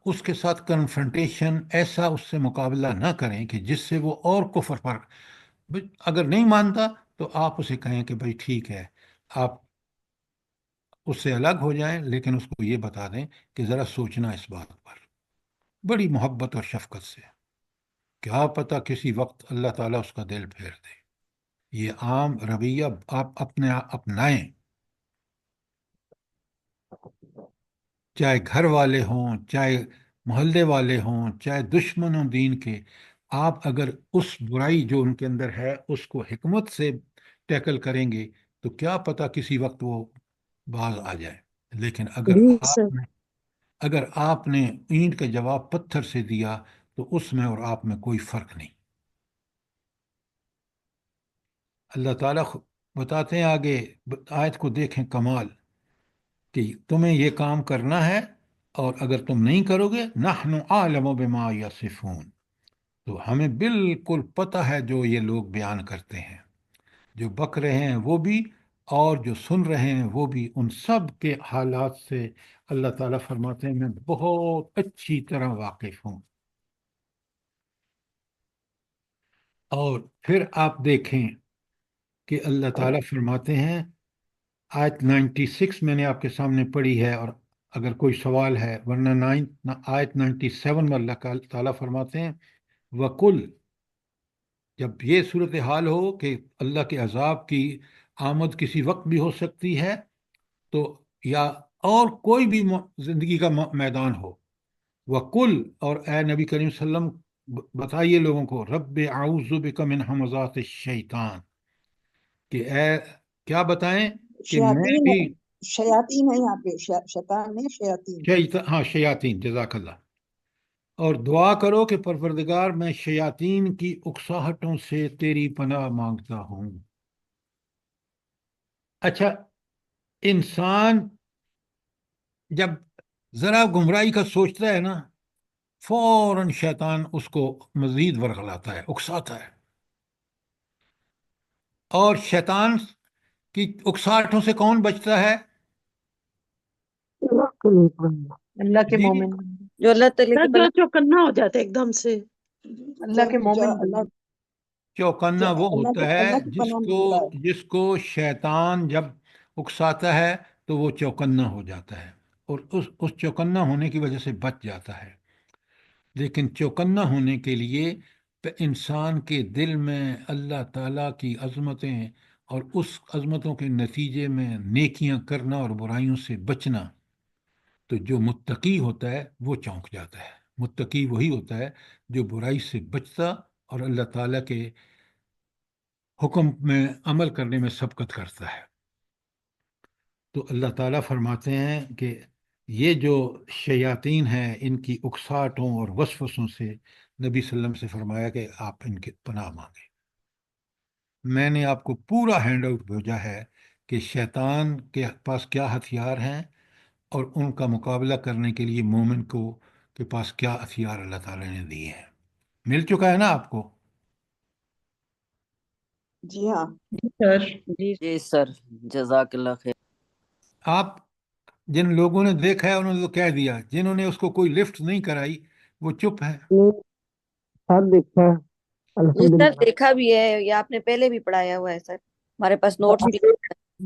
اس کے ساتھ کنفرنٹیشن، ایسا اس سے مقابلہ نہ کریں کہ جس سے وہ اور کفر پر، اگر نہیں مانتا تو آپ اسے کہیں کہ بھائی ٹھیک ہے، آپ اس سے الگ ہو جائیں، لیکن اس کو یہ بتا دیں کہ ذرا سوچنا اس بات پر، بڑی محبت اور شفقت سے، کیا پتہ کسی وقت اللہ تعالیٰ اس کا دل پھیر دے۔ یہ عام رویہ آپ اپنے اپنائیں، چاہے گھر والے ہوں، چاہے محلے والے ہوں، چاہے دشمنوں دین کے، آپ اگر اس برائی جو ان کے اندر ہے اس کو حکمت سے ٹیکل کریں گے تو کیا پتہ کسی وقت وہ باز آ جائے، لیکن جی سر، اگر آپ نے اینٹ کا جواب پتھر سے دیا تو اس میں اور آپ میں کوئی فرق نہیں۔ اللہ تعالیٰ بتاتے ہیں آگے، آیت کو دیکھیں کمال، کہ تمہیں یہ کام کرنا ہے اور اگر تم نہیں کرو گے، نحن اعلم بما یصفون، تو ہمیں بالکل پتہ ہے جو یہ لوگ بیان کرتے ہیں، جو بک رہے ہیں وہ بھی اور جو سن رہے ہیں وہ بھی، ان سب کے حالات سے اللہ تعالیٰ فرماتے ہیں میں بہت اچھی طرح واقف ہوں۔ اور پھر آپ دیکھیں کہ اللہ تعالیٰ فرماتے ہیں، آیت 96 میں نے آپ کے سامنے پڑھی ہے، اور اگر کوئی سوال ہے، ورنہ آیت 97 میں اللہ تعالیٰ فرماتے ہیں وَقُلْ، جب یہ صورتحال ہو کہ اللہ کے عذاب کی آمد کسی وقت بھی ہو سکتی ہے، تو یا اور کوئی بھی زندگی کا میدان ہو، وَقُلْ، اور اے نبی کریم صلی اللہ علیہ وسلم بتائیے لوگوں کو، رب اعوذ بک من حمزات الشیطان، کہ اے کیا بتائیں کہ میں شیاطین بھی شیاطین ہے یہاں پہ، شیطان نہیں، شیاطین۔ ہاں شیاطین، جزاک اللہ، اور دعا کرو کہ پروردگار میں شیاطین کی اکساہٹوں سے تیری پناہ مانگتا ہوں۔ اچھا، انسان جب ذرا گمراہی کا سوچتا ہے نا، فوراً شیطان اس کو مزید ورغلاتا ہے، اکساتا ہے، اور شیطان کی اکساہٹوں سے کون بچتا ہے؟ اللہ کے جی، مومن، جو اللہ تعالیٰ سر کی جو پناہ۔ چوکنا ہو جاتا ہے ایک دم سے۔ اللہ کے جو مومن اللہ چوکنا جو وہ ہوتا ہے اللہ کی پناہ مانگتا ہے۔ جس کو شیطان جب اکساتا ہے تو وہ چوکنا ہو جاتا ہے، اور اس چوکنا ہونے کی وجہ سے بچ جاتا ہے۔ لیکن چوکنا ہونے کے لیے انسان کے دل میں اللہ تعالیٰ کی عظمتیں اور اس عظمتوں کے نتیجے میں نیکیاں کرنا اور برائیوں سے بچنا، تو جو متقی ہوتا ہے وہ چونک جاتا ہے۔ متقی وہی ہوتا ہے جو برائی سے بچتا اور اللہ تعالیٰ کے حکم میں عمل کرنے میں سبقت کرتا ہے۔ تو اللہ تعالیٰ فرماتے ہیں کہ یہ جو شیاطین ہیں ان کی اکساہٹوں اور وسوسوں سے نبی صلی اللہ علیہ وسلم سے فرمایا کہ آپ ان کے پناہ مانگیں۔ میں نے آپ کو پورا ہینڈ آؤٹ بھیجا ہے کہ شیطان کے پاس کیا ہتھیار ہیں اور ان کا مقابلہ کرنے کے لیے مومن کو کے پاس کیا ہتھیار اللہ تعالیٰ نے دیے ہیں۔ مل چکا ہے نا آپ کو؟ جی ہاں، سر جی سر، جزاک اللہ خیر۔ آپ جن لوگوں نے دیکھا ہے انہوں نے تو کہہ دیا، جنہوں نے اس کو کوئی لفٹ نہیں کرائی وہ چپ ہے۔ سب دیکھا ہے، یہ سر الحمدللہ۔ دیکھا بھی ہے، یہ آپ نے پہلے بھی پڑھایا ہوا ہے سر، ہمارے پاس نوٹس بھی۔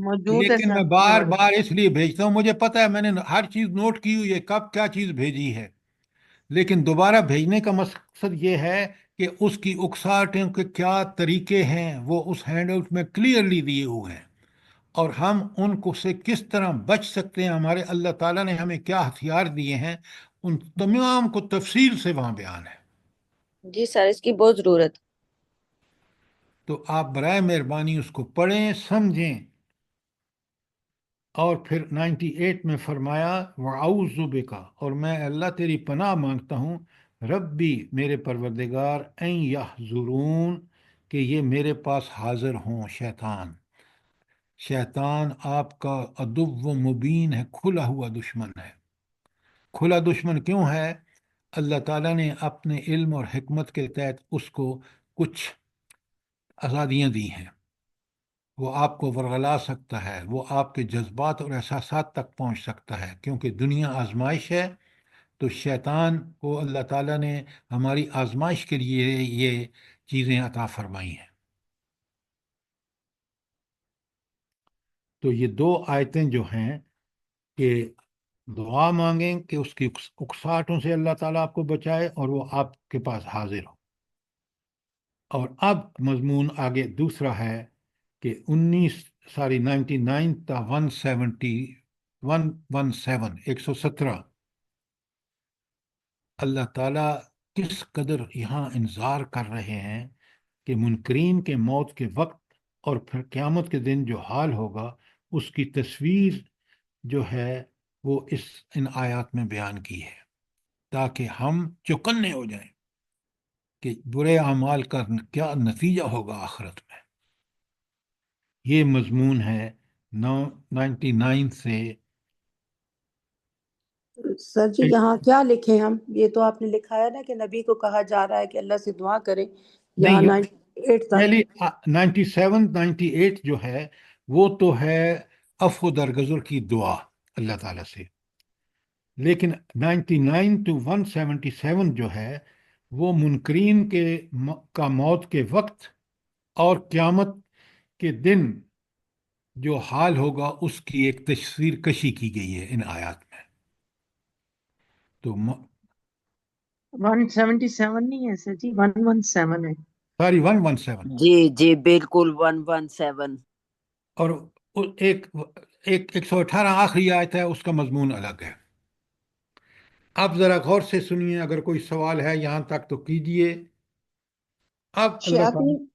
موجود ہے لیکن سر میں بار ہمارے بار اس لیے بھیجتا ہوں، مجھے پتا ہے میں نے ہر چیز نوٹ کی ہوئی ہے، کب کیا چیز بھیجی ہے، لیکن دوبارہ بھیجنے کا مقصد یہ ہے کہ اس کی اکساہٹوں کے کیا طریقے ہیں وہ اس ہینڈ آؤٹ میں کلیئرلی دیے ہوئے ہیں، اور ہم ان کو سے کس طرح بچ سکتے ہیں، ہمارے اللہ تعالیٰ نے ہمیں کیا ہتھیار دیے ہیں، ان تمام کو تفصیل سے وہاں بیان ہے۔ جی سر، اس کی بہت ضرورت۔ تو آپ برائے مہربانی اس کو پڑھیں، سمجھیں۔ اور پھر 98 میں فرمایا وَأَعُوذُ بِكَ، اور میں اللہ تیری پناہ مانگتا ہوں، ربی میرے پروردگار، ان یحضرون، کہ یہ میرے پاس حاضر ہوں۔ شیطان آپ کا عدو مبین ہے، کھلا ہوا دشمن ہے۔ کھلا دشمن کیوں ہے؟ اللہ تعالیٰ نے اپنے علم اور حکمت کے تحت اس کو کچھ آزادیاں دی ہیں۔ وہ آپ کو ورغلا سکتا ہے، وہ آپ کے جذبات اور احساسات تک پہنچ سکتا ہے، کیونکہ دنیا آزمائش ہے۔ تو شیطان کو اللہ تعالیٰ نے ہماری آزمائش کے لیے یہ چیزیں عطا فرمائی ہیں۔ تو یہ دو آیتیں جو ہیں کہ دعا مانگیں کہ اس کی اکساہٹوں سے اللہ تعالیٰ آپ کو بچائے اور وہ آپ کے پاس حاضر ہو۔ اور اب مضمون آگے دوسرا ہے کہ 99 تا 117 اللہ تعالیٰ کس قدر یہاں انذار کر رہے ہیں کہ منکرین کے موت کے وقت اور پھر قیامت کے دن جو حال ہوگا، اس کی تصویر جو ہے وہ ان آیات میں بیان کی ہے، تاکہ ہم چوکنے ہو جائیں کہ برے اعمال کا کیا نتیجہ ہوگا آخرت میں۔ یہ مضمون ہے 99 سے۔ سر جی یہاں کیا لکھیں ہم؟ یہ تو آپ نے لکھا ہے نا کہ نبی کو کہا جا رہا ہے کہ اللہ سے دعا کریں، یہاں نہیں، 98 تک۔ پہلی 97 98 جو ہے وہ تو ہے عفو درگزر کی دعا اللہ تعالیٰ سے، لیکن 99 to 177 جو ہے وہ منکرین کا موت کے وقت اور قیامت کے دن جو حال ہوگا اس کی ایک تصویر کشی کی گئی ہے ان آیات میں۔ تو 177 نہیں ہے سر جی، 117 ہے۔ سوری 117، جی جی بالکل 117۔ اور ایک 118 آخری آیت ہے، اس کا مضمون الگ ہے۔ اب ذرا غور سے سنیے، اگر کوئی سوال ہے یہاں تک تو کیجئے۔ اب اللہ تعالیٰ،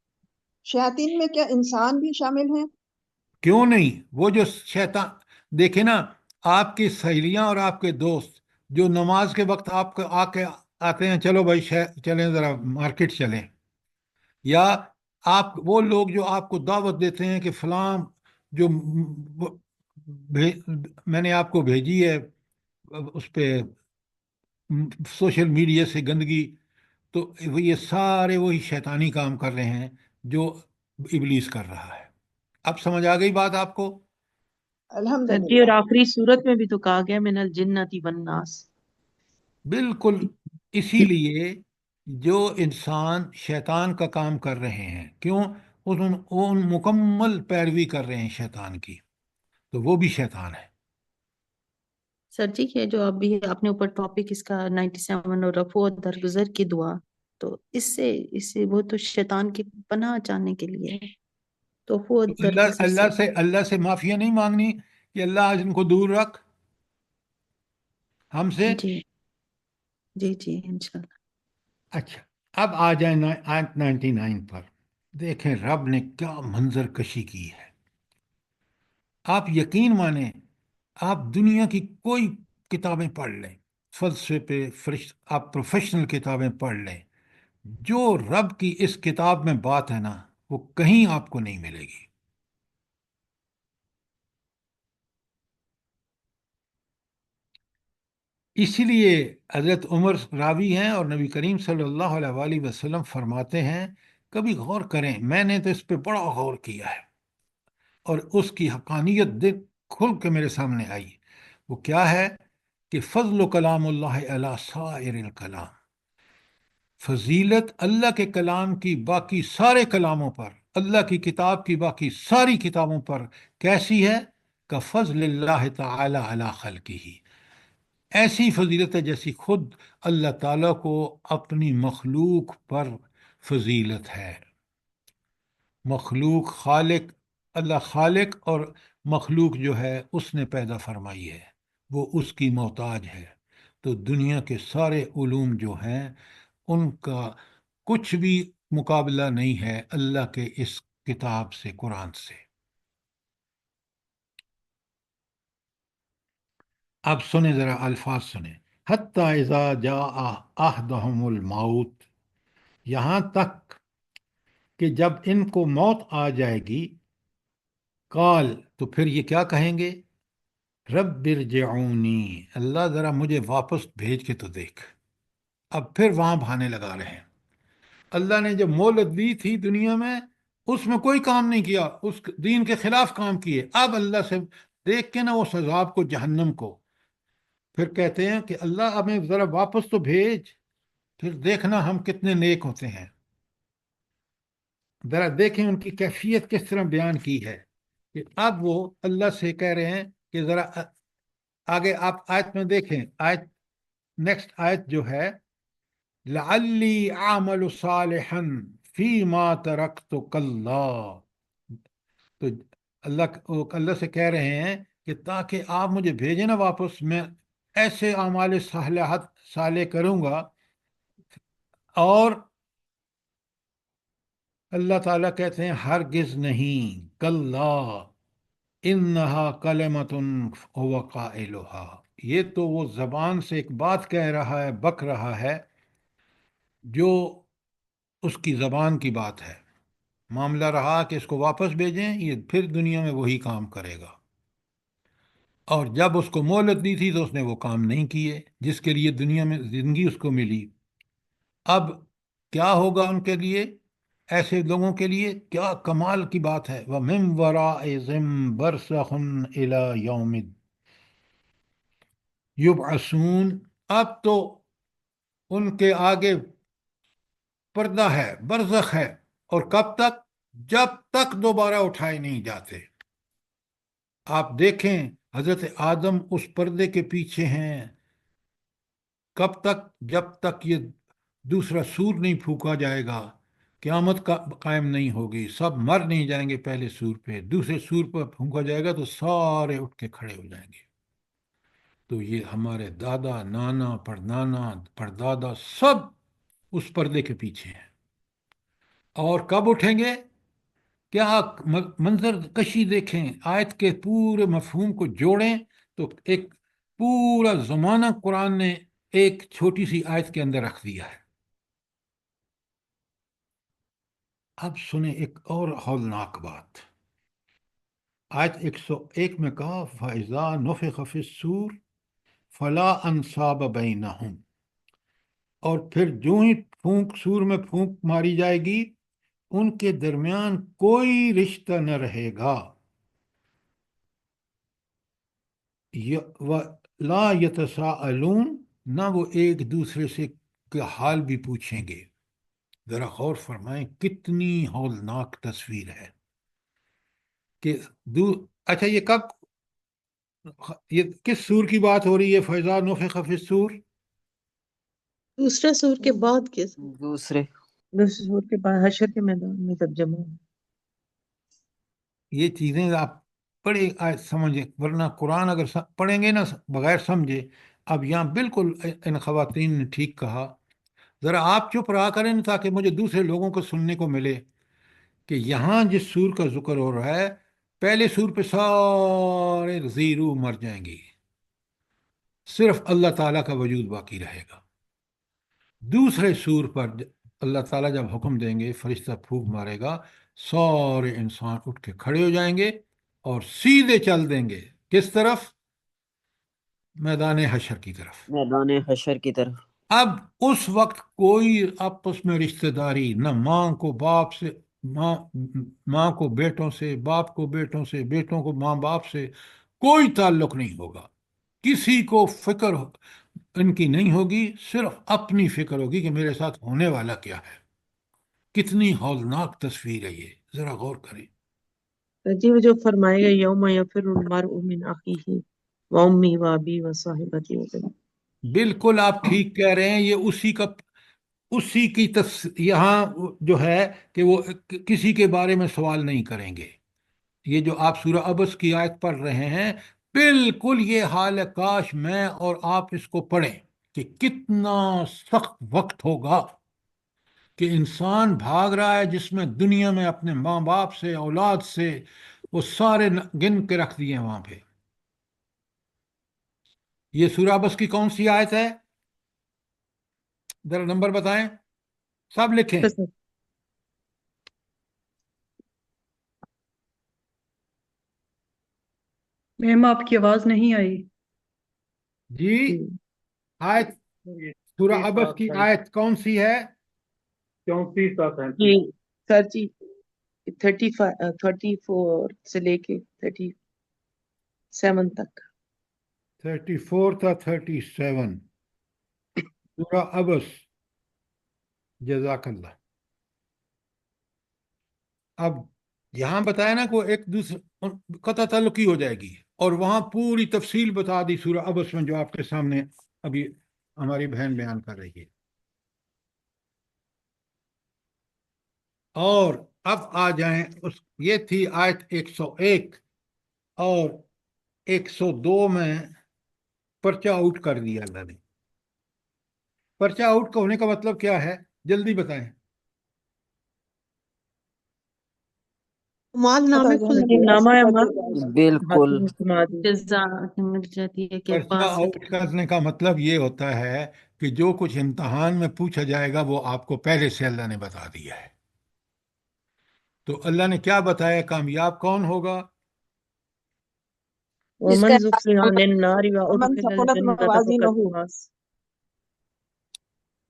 شیاطین میں کیا انسان بھی شامل ہیں؟ کیوں نہیں؟ وہ جو شیطان، دیکھیں نا، آپ کی سہیلیاں اور آپ کے دوست جو نماز کے وقت آپ کو آتے ہیں، چلو بھائی چلیں ذرا مارکیٹ چلیں، یا آپ وہ لوگ جو آپ کو دعوت دیتے ہیں کہ فلاں جو میں نے آپ کو بھیجی ہے اس پہ سوشل میڈیا سے گندگی، تو وہ یہ سارے وہی شیطانی کام کر رہے ہیں جو ابلیس کر رہا ہے۔ اب سمجھ آ گئی بات آپ کو؟ سر جی، اور الحمدللہ۔ آخری صورت میں بھی تو کہا گیا من الجنتی والناس۔ بالکل، اسی لیے جو انسان شیطان کا کام کر رہے ہیں، کیوں؟ وہ مکمل پیروی کر رہے ہیں شیطان کی، تو وہ بھی شیطان ہے۔ سر جی یہ جو ابھی آپ نے اوپر ٹاپک اس کا 97 اور رفع درگزر کی دعا، تو اس سے وہ تو شیطان کی پناہ چاہنے کے لیے ہے، تو رفع تو درگزر سے اللہ سے معافیا نہیں مانگنی کہ اللہ آج ان کو دور رکھ ہم سے؟ جی جی جی انشاءاللہ۔ اچھا، اب آ جائیں آیت 99 پر۔ دیکھیں رب نے کیا منظر کشی کی ہے۔ آپ یقین مانیں، آپ دنیا کی کوئی کتابیں پڑھ لیں، فلسفے پہ آپ پروفیشنل کتابیں پڑھ لیں، جو رب کی اس کتاب میں بات ہے نا، وہ کہیں آپ کو نہیں ملے گی۔ اسی لیے حضرت عمر راوی ہیں اور نبی کریم صلی اللہ علیہ وآلہ وسلم فرماتے ہیں، کبھی غور کریں، میں نے تو اس پہ بڑا غور کیا ہے اور اس کی حقانیت کھل کے میرے سامنے آئی۔ وہ کیا ہے کہ فضل کلام اللہ علی سائر الکلام، فضیلت اللہ کے کلام کی باقی سارے کلاموں پر، اللہ کی کتاب کی باقی ساری کتابوں پر کیسی ہے؟ کا فضل اللہ تعالی علی خلقہ، ایسی فضیلت ہے جیسی خود اللہ تعالیٰ کو اپنی مخلوق پر فضیلت ہے۔ مخلوق، خالق، اللہ خالق اور مخلوق جو ہے اس نے پیدا فرمائی ہے، وہ اس کی محتاج ہے۔ تو دنیا کے سارے علوم جو ہیں ان کا کچھ بھی مقابلہ نہیں ہے اللہ کے اس کتاب سے، قرآن سے۔ اب سنیں ذرا الفاظ سنیں، حتیٰ اذا جاء احدهم الموت، یہاں تک کہ جب ان کو موت آ جائے گی، قال، تو پھر یہ کیا کہیں گے؟ رب ارجعونی، اللہ ذرا مجھے واپس بھیج کے تو دیکھ۔ اب پھر وہاں بہانے لگا رہے ہیں۔ اللہ نے جو مہلت دی تھی دنیا میں، اس میں کوئی کام نہیں کیا، اس دین کے خلاف کام کیے۔ اب اللہ سے دیکھ کے نا اس عذاب کو، جہنم کو، پھر کہتے ہیں کہ اللہ ہمیں ذرا واپس تو بھیج، پھر دیکھنا ہم کتنے نیک ہوتے ہیں۔ ذرا دیکھیں ان کی کیفیت کس طرح بیان کی ہے، کہ اب وہ اللہ سے کہہ رہے ہیں کہ ذرا آگے آپ آیت میں دیکھیں، آیت نیکسٹ آیت جو ہے، لعلی اعمل صالحا فیما ترکت کلا، تو اللہ سے کہہ رہے ہیں کہ تاکہ آپ مجھے بھیجیں نا واپس، میں ایسے اعمال صالح کروں گا۔ اور اللہ تعالیٰ کہتے ہیں ہرگز نہیں، کلا انہا کلمۃ هو قائلها، یہ تو وہ زبان سے ایک بات کہہ رہا ہے، بک رہا ہے، جو اس کی زبان کی بات ہے۔ معاملہ رہا کہ اس کو واپس بھیجیں، یہ پھر دنیا میں وہی کام کرے گا، اور جب اس کو مہلت دی تھی تو اس نے وہ کام نہیں کیے جس کے لیے دنیا میں زندگی اس کو ملی۔ اب کیا ہوگا ان کے لیے، ایسے لوگوں کے لیے کیا کمال کی بات ہے، وَمِن وَرَائِهِمْ بَرْزَخٌ إِلَى يَوْمِ يُبْعَثُونَ، اب تو ان کے آگے پردہ ہے، برزخ ہے، اور کب تک؟ جب تک دوبارہ اٹھائے نہیں جاتے۔ آپ دیکھیں حضرت آدم اس پردے کے پیچھے ہیں، کب تک؟ جب تک یہ دوسرا سور نہیں پھونکا جائے گا، قیامت کا قائم نہیں ہوگی، سب مر نہیں جائیں گے پہلے سور پہ، دوسرے سور پہ پھونکا جائے گا تو سارے اٹھ کے کھڑے ہو جائیں گے۔ تو یہ ہمارے دادا، نانا، پردادا، پردادا سب اس پردے کے پیچھے ہیں۔ اور کب اٹھیں گے؟ کیا منظر کشی دیکھیں، آیت کے پورے مفہوم کو جوڑیں تو ایک پورا زمانہ قرآن نے ایک چھوٹی سی آیت کے اندر رکھ دیا ہے۔ اب سنیں ایک اور ہولناک بات، آیت 101 میں کہا فَإِذَا نُفِخَ فِي الصُّورِ فَلَا أَنْصَابَ بَيْنَهُمْ، اور پھر جو ہی سور میں پھونک ماری جائے گی، ان کے درمیان کوئی رشتہ نہ رہے گا، لا يتساءلون، نہ وہ ایک دوسرے سے کا حال بھی پوچھیں گے۔ ذرا غور فرمائیں کتنی ہولناک تصویر ہے کہ اچھا یہ کب، یہ کس سور کی بات ہو رہی ہے؟ فَإِذَا نُفِخَ فِي الصُّورِ، دوسرا سور کے بعد کے، دوسرے دوسرے سور کے بعد حشر کے میدان میں جب جمع ہوں۔ یہ چیزیں آپ پڑھے سمجھیں، ورنہ قرآن اگر پڑھیں گے نا بغیر سمجھے۔ اب یہاں بالکل ان خواتین نے ٹھیک کہا، ذرا آپ چپ رہا کریں تاکہ مجھے دوسرے لوگوں کو سننے کو ملے کہ یہاں جس سور کا ذکر ہو رہا ہے، پہلے سور پہ سارے زیرو مر جائیں گے، صرف اللہ تعالیٰ کا وجود باقی رہے گا۔ دوسرے سور پر اللہ تعالیٰ جب حکم دیں گے، فرشتہ پھونک مارے گا، سارے انسان اٹھ کے کھڑے ہو جائیں گے اور سیدھے چل دیں گے کس طرف؟ میدان حشر کی طرف۔ میدان حشر کی طرف۔ اب اس وقت کوئی آپس میں رشتہ داری، نہ ماں کو باپ سے، ماں کو بیٹوں سے، باپ کو بیٹوں سے، بیٹوں کو ماں باپ سے کوئی تعلق نہیں ہوگا، کسی کو فکر ان کی نہیں ہوگی، صرف اپنی فکر ہوگی کہ میرے ساتھ ہونے والا کیا ہے۔ کتنی ہولناک تصویر ہے یہ، ذرا غور کریں۔ جی وہ جو فرمائے گا یوم یفر المرء من اخیہ و امی و ابی و صاحبتی و بنی، بالکل آپ ٹھیک کہہ رہے ہیں، یہ اسی کی یہاں جو ہے کہ وہ کسی کے بارے میں سوال نہیں کریں گے، یہ جو آپ سورہ عبس کی آیت پڑھ رہے ہیں، بالکل یہ حال ہے، کاش میں اور آپ اس کو پڑھیں کہ کتنا سخت وقت ہوگا کہ انسان بھاگ رہا ہے، جس میں دنیا میں اپنے ماں باپ سے، اولاد سے، وہ سارے گن کے رکھ دیے ہیں وہاں پہ۔ یہ سورہ عبس کی کون سی آیت ہے؟ ذرا نمبر بتائیں، سب لکھیں۔ میم آپ کی آواز نہیں آئی۔ جی، آیت سورہ عبس کی آیت کون سی ہے؟ جی سر جی 34 سے لے کے 37 تک۔ 34 تا 37 سورہ عبس، جزاک اللہ۔ اب یہاں بتایا نا کہ ایک دوسرے قطع تعلقی ہو جائے گی، اور وہاں پوری تفصیل بتا دی سورہ عبس میں، جو آپ کے سامنے ابھی ہماری بہن بیان کر رہی ہے۔ اور اب آ جائیں یہ تھی آیت 101، اور 102 میں پرچہ آؤٹ کر دیا اللہ نے۔ پرچہ آؤٹ ہونے کا مطلب کیا ہے؟ جلدی بتائیں۔ مال نامے کھل نامہ کر عمل دے گا اس بالکل جزا مل جاتی ہے کہ پرچہ پاس آؤٹ کرنے کا مطلب یہ ہوتا ہے کہ جو کچھ امتحان میں پوچھا جائے گا وہ آپ کو پہلے سے اللہ نے بتا دیا ہے۔ تو اللہ نے کیا بتایا؟ کامیاب کون ہوگا؟ جس ومن کا زحزح عن النار ومن وأدخل ثقلت الجنة موازینہ، فقد فاز۔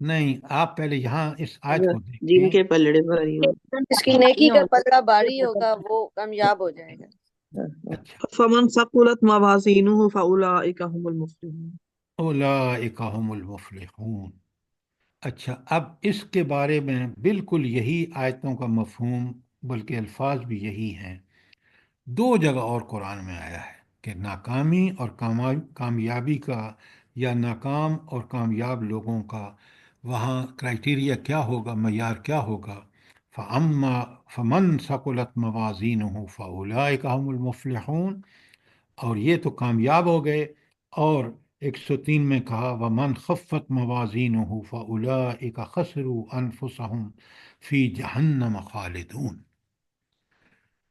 نہیں، آپ پہلے یہاں اس آیت کو جن دیکھیں۔ کے پلڑے بھاری ہو۔ جس کی نیکی کا پلڑا بھاری ہوگا وہ کامیاب ہو جائے گا۔ اچھا، فمن ثقلت موازینہ فأولئک هم المفلحون۔ اولئک هم المفلحون۔ اچھا، اب اس کے بارے میں بالکل یہی آیتوں کا مفہوم، بلکہ الفاظ بھی یہی ہیں۔ دو جگہ اور قرآن میں آیا ہے کہ ناکامی اور کامیابی کا، یا ناکام اور کامیاب لوگوں کا وہاں کرائٹیریا کیا ہوگا، معیار کیا ہوگا۔ فمن ثقلت موازینہ فاولئک هم المفلحون، اور یہ تو کامیاب ہو گئے۔ اور 103 میں کہا ومن خفت موازینہ فاولئک خسروا انفسهم فی جہنم خالدون۔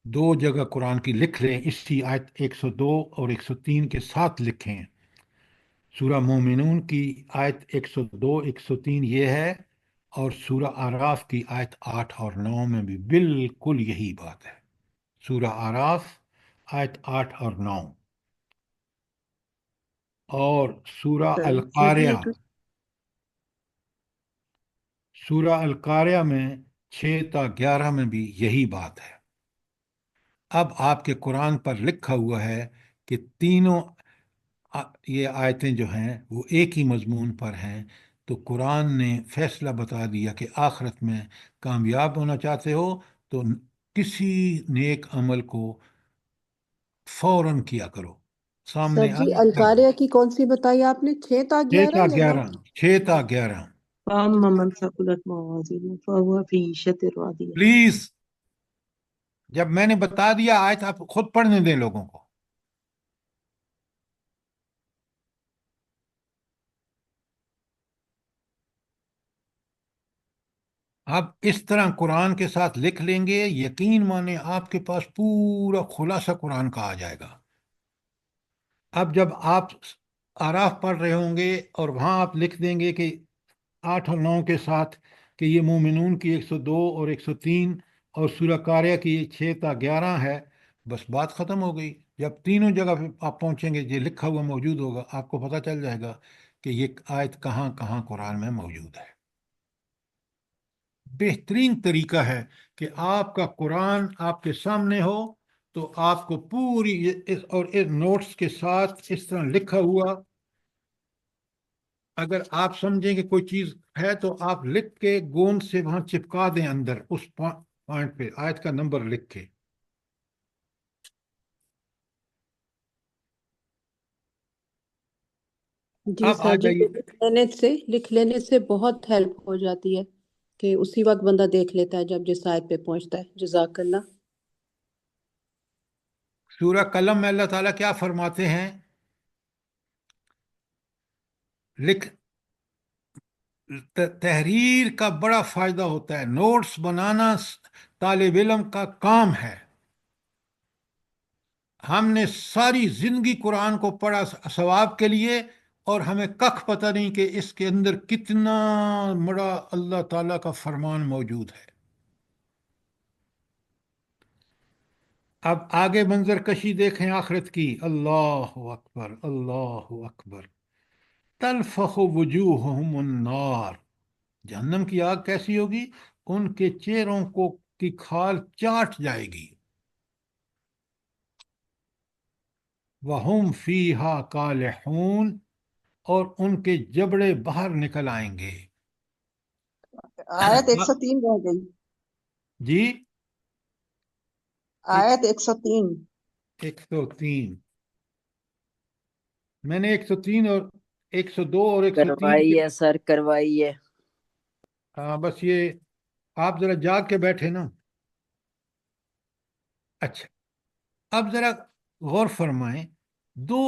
دو جگہ قرآن کی لکھ لیں، اسی آیت 102 اور 103 کے ساتھ لکھیں۔ سورہ مومنون کی آیت 102 103 یہ ہے، اور سورہ آراف کی آیت 8 اور 9 میں بھی بالکل یہی بات ہے۔ سورہ آراف آیت 8 اور 9، اور سورہ سر جی القاریہ، سورہ القاریہ میں 6 تا 11 میں بھی یہی بات ہے۔ اب آپ کے قرآن پر لکھا ہوا ہے کہ تینوں یہ آیتیں جو ہیں وہ ایک ہی مضمون پر ہیں، تو قرآن نے فیصلہ بتا دیا کہ آخرت میں کامیاب ہونا چاہتے ہو تو کسی نیک عمل کو فوراً کیا کرو، سر سامنے جی آئے کر دو۔ القاریہ کی کون سی بتائی آپ نے؟ 6 تا 6 تا 11 یا 9؟ 11، 6 تا 11 فأما من ثقلت موازینہ فهو في عیشة راضیہ۔ پلیز، جب میں نے بتا دیا آیت آپ خود پڑھنے دیں لوگوں کو۔ آپ اس طرح قرآن کے ساتھ لکھ لیں گے، یقین مانے آپ کے پاس پورا خلاصہ قرآن کا آ جائے گا۔ اب جب آپ آراف پڑھ رہے ہوں گے اور وہاں آپ لکھ دیں گے کہ 8 اور 9 کے ساتھ کہ یہ مومنون کی 102 اور 103 اور سورہ قاریہ کی 6 تا 11 ہے، بس بات ختم ہو گئی۔ جب تینوں جگہ پہ آپ پہنچیں گے، یہ لکھا ہوا موجود ہوگا، آپ کو پتہ چل جائے گا کہ یہ آیت کہاں کہاں قرآن میں موجود ہے۔ بہترین طریقہ ہے کہ آپ کا قرآن آپ کے سامنے ہو، تو آپ کو پوری اور اس نوٹس کے ساتھ اس طرح لکھا ہوا، اگر آپ سمجھیں کہ کوئی چیز ہے تو آپ لکھ کے گوند سے وہاں چپکا دیں اندر اس پوائنٹ پہ آیت کا نمبر لکھ کے۔ جی اب آ سر جی، جائیے۔ لکھ لینے سے بہت ہیلپ ہو جاتی ہے کہ اسی وقت بندہ دیکھ لیتا ہے جب جس آیت پہ پہنچتا ہے۔ جزاک اللہ۔ سورہ قلم میں اللہ تعالیٰ کیا فرماتے ہیں؟ لکھ تحریر کا بڑا فائدہ ہوتا ہے، نوٹس بنانا طالب علم کا کام ہے۔ ہم نے ساری زندگی قرآن کو پڑھا ثواب کے لیے، اور ہمیں کخ پتہ نہیں کہ اس کے اندر کتنا بڑا اللہ تعالیٰ کا فرمان موجود ہے۔ اب آگے منظر کشی دیکھیں آخرت کی، اللہ اکبر اللہ اکبر۔ تلفح وجوہہم النار، جہنم کی آگ کیسی ہوگی؟ ان کے چہروں کو کی کھال چاٹ جائے گی۔ وَهُمْ فِيهَا كَالِحُونَ، اور ان کے جبڑے باہر نکل آئیں گے۔ آیت 103 رہ گئی، جی آیت 103۔ 103 میں نے 103 اور 102 اور 103 کروائیے سر، کروائیے۔ ہاں بس یہ آپ ذرا جاگ کے بیٹھے نا۔ اچھا، اب ذرا غور فرمائیں، دو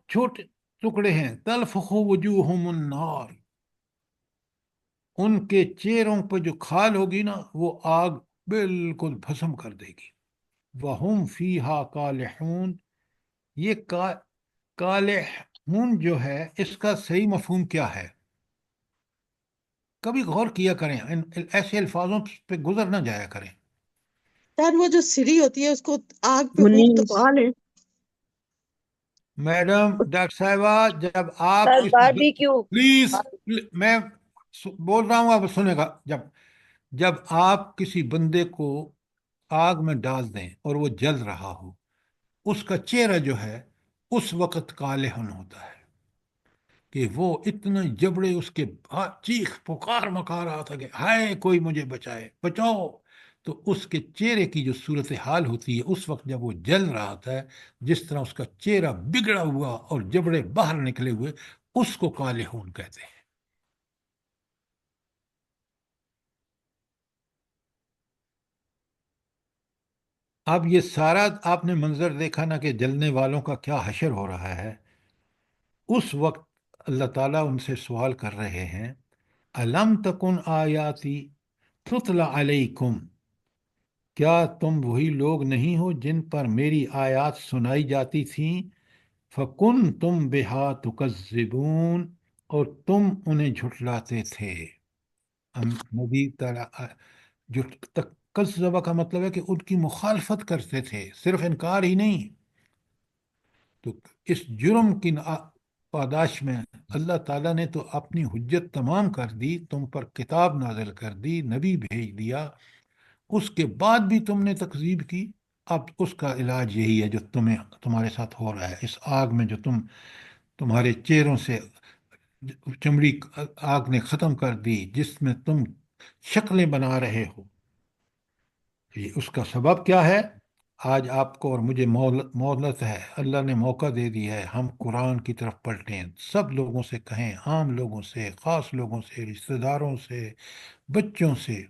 چھوٹے ٹکڑے ہیں، تلفح وجوہہم النار، ان کے چہروں پہ جو کھال ہوگی نا وہ آگ بالکل بھسم کر دے گی۔ وَهُمْ فِيهَا كَالِحُونَ، یہ کالحون جو ہے اس کا صحیح مفہوم کیا ہے؟ کبھی غور کیا کریں، ایسے الفاظوں پہ گزر نہ جایا کریں۔ سر وہ جو سری ہوتی ہے اس کو آگ پہ خوب منیس، تپا لیں۔ میڈم ڈاکٹر صاحبہ، جب آپ سر کسی باربیکیو، پلیز میں بول رہا ہوں، آپ سنیں گا، جب آپ کسی بندے کو آگ میں ڈال دیں اور وہ جل رہا ہو، اس کا چہرہ جو ہے اس وقت کالہن ہوتا ہے، کہ وہ اتنے جبڑے اس کے چیخ پکار مکار رہا تھا کہ ہائے کوئی مجھے بچائے بچاؤ، تو اس کے چہرے کی جو صورتحال ہوتی ہے اس وقت جب وہ جل رہا تھا، جس طرح اس کا چہرہ بگڑا ہوا اور جبڑے باہر نکلے ہوئے، اس کو کالہون کہتے ہیں۔ اب یہ سارا آپ نے منظر دیکھا نا کہ جلنے والوں کا کیا حشر ہو رہا ہے، اس وقت اللہ تعالیٰ ان سے سوال کر رہے ہیں، الم تکن آیاتی تتلی علیکم، کیا تم وہی لوگ نہیں ہو جن پر میری آیات سنائی جاتی تھیں؟ فکن تم بہا تکذبون، اور تم انہیں جھٹلاتے تھے۔ نبی تعالیٰ جو کذبہ کا مطلب ہے کہ ان کی مخالفت کرتے تھے، صرف انکار ہی نہیں۔ تو اس جرم کی پاداش میں اللہ تعالیٰ نے تو اپنی حجت تمام کر دی، تم پر کتاب نازل کر دی، نبی بھیج دیا، اس کے بعد بھی تم نے تکذیب کی۔ اب اس کا علاج یہی ہے جو تمہارے ساتھ ہو رہا ہے، اس آگ میں جو تمہارے چہروں سے چمڑی آگ نے ختم کر دی، جس میں تم شکلیں بنا رہے ہو، یہ اس کا سبب کیا ہے؟ آج آپ کو اور مجھے مہلت ہے، اللہ نے موقع دے دیا ہے، ہم قرآن کی طرف پلٹیں، سب لوگوں سے کہیں، عام لوگوں سے، خاص لوگوں سے، رشتہ داروں سے، بچوں سے،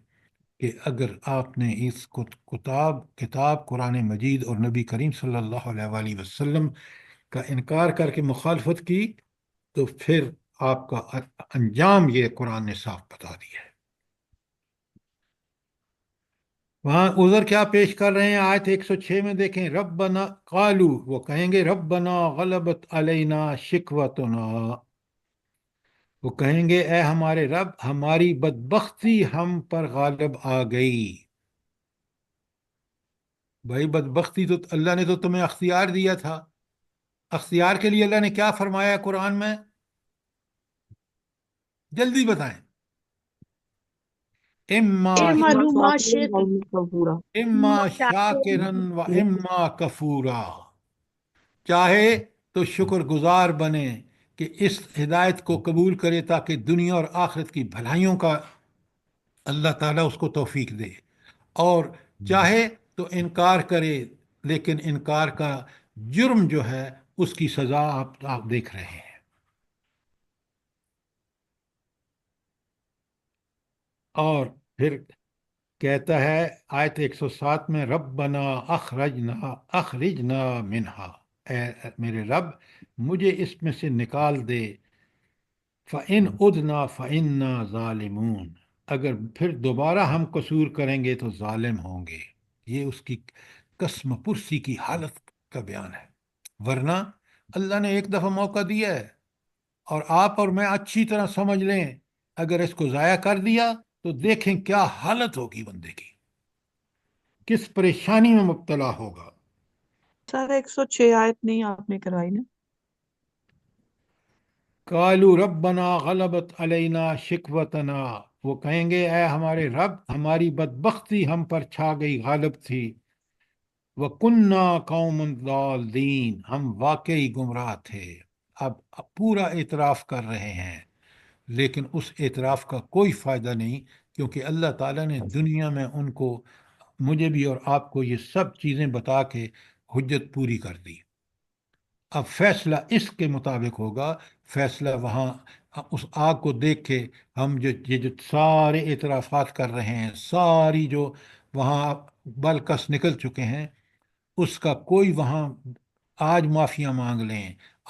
کہ اگر آپ نے اس کتاب قرآن مجید اور نبی کریم صلی اللہ علیہ وآلہ وسلم کا انکار کر کے مخالفت کی، تو پھر آپ کا انجام یہ قرآن نے صاف بتا دیا ہے۔ وہاں عذر کیا پیش کر رہے ہیں؟ آیت 106 میں دیکھیں، ربنا قالو، وہ کہیں گے ربنا غلبت علینا شکوتنا، وہ کہیں گے اے ہمارے رب، ہماری بدبختی ہم پر غالب آ گئی۔ بھائی بدبختی تو اللہ نے تو تمہیں اختیار دیا تھا، اختیار کے لیے اللہ نے کیا فرمایا قرآن میں؟ جلدی بتائیں۔ اما اے اما معلومات شاکرا شیخ، و اما کفورا۔ اما شاکرن و اما کفورا، چاہے تو شکر گزار بنے کہ اس ہدایت کو قبول کرے تاکہ دنیا اور آخرت کی بھلائیوں کا اللہ تعالیٰ اس کو توفیق دے، اور چاہے تو انکار کرے، لیکن انکار کا جرم جو ہے اس کی سزا آپ دیکھ رہے ہیں۔ اور پھر کہتا ہے آیت 107 میں، ربنا اخرجنا منہا، اے میرے رب مجھے اس میں سے نکال دے، فَإِنْ عُدْنَا فَإِنَّا ظَالِمُونَ، اگر پھر دوبارہ ہم قصور کریں گے تو ظالم ہوں گے۔ یہ اس کی قسم پرسی کی حالت کا بیان ہے، ورنہ اللہ نے ایک دفعہ موقع دیا ہے، اور آپ اور میں اچھی طرح سمجھ لیں اگر اس کو ضائع کر دیا تو دیکھیں کیا حالت ہوگی بندے کی، کس پریشانی میں مبتلا ہوگا۔ سر 106 آیت نہیں آپ نے کروائی نا؟ قالوا ربنا غلبت علینا شقوتنا، وہ کہیں گے اے ہمارے رب ہماری بدبختی ہم پر چھا گئی، غالب تھی، وَكُنَّا قَوْمًا ضَالِّينَ، ہم واقعی گمراہ تھے۔ اب پورا اعتراف کر رہے ہیں، لیکن اس اعتراف کا کوئی فائدہ نہیں، کیونکہ اللہ تعالیٰ نے دنیا میں ان کو، مجھے بھی اور آپ کو، یہ سب چیزیں بتا کے حجت پوری کر دی۔ اب فیصلہ اس کے مطابق ہوگا، فیصلہ وہاں اس آگ کو دیکھ کے ہم جو سارے اعترافات کر رہے ہیں، ساری جو وہاں بلکس نکل چکے ہیں، اس کا کوئی وہاں آج معافیاں مانگ لیں،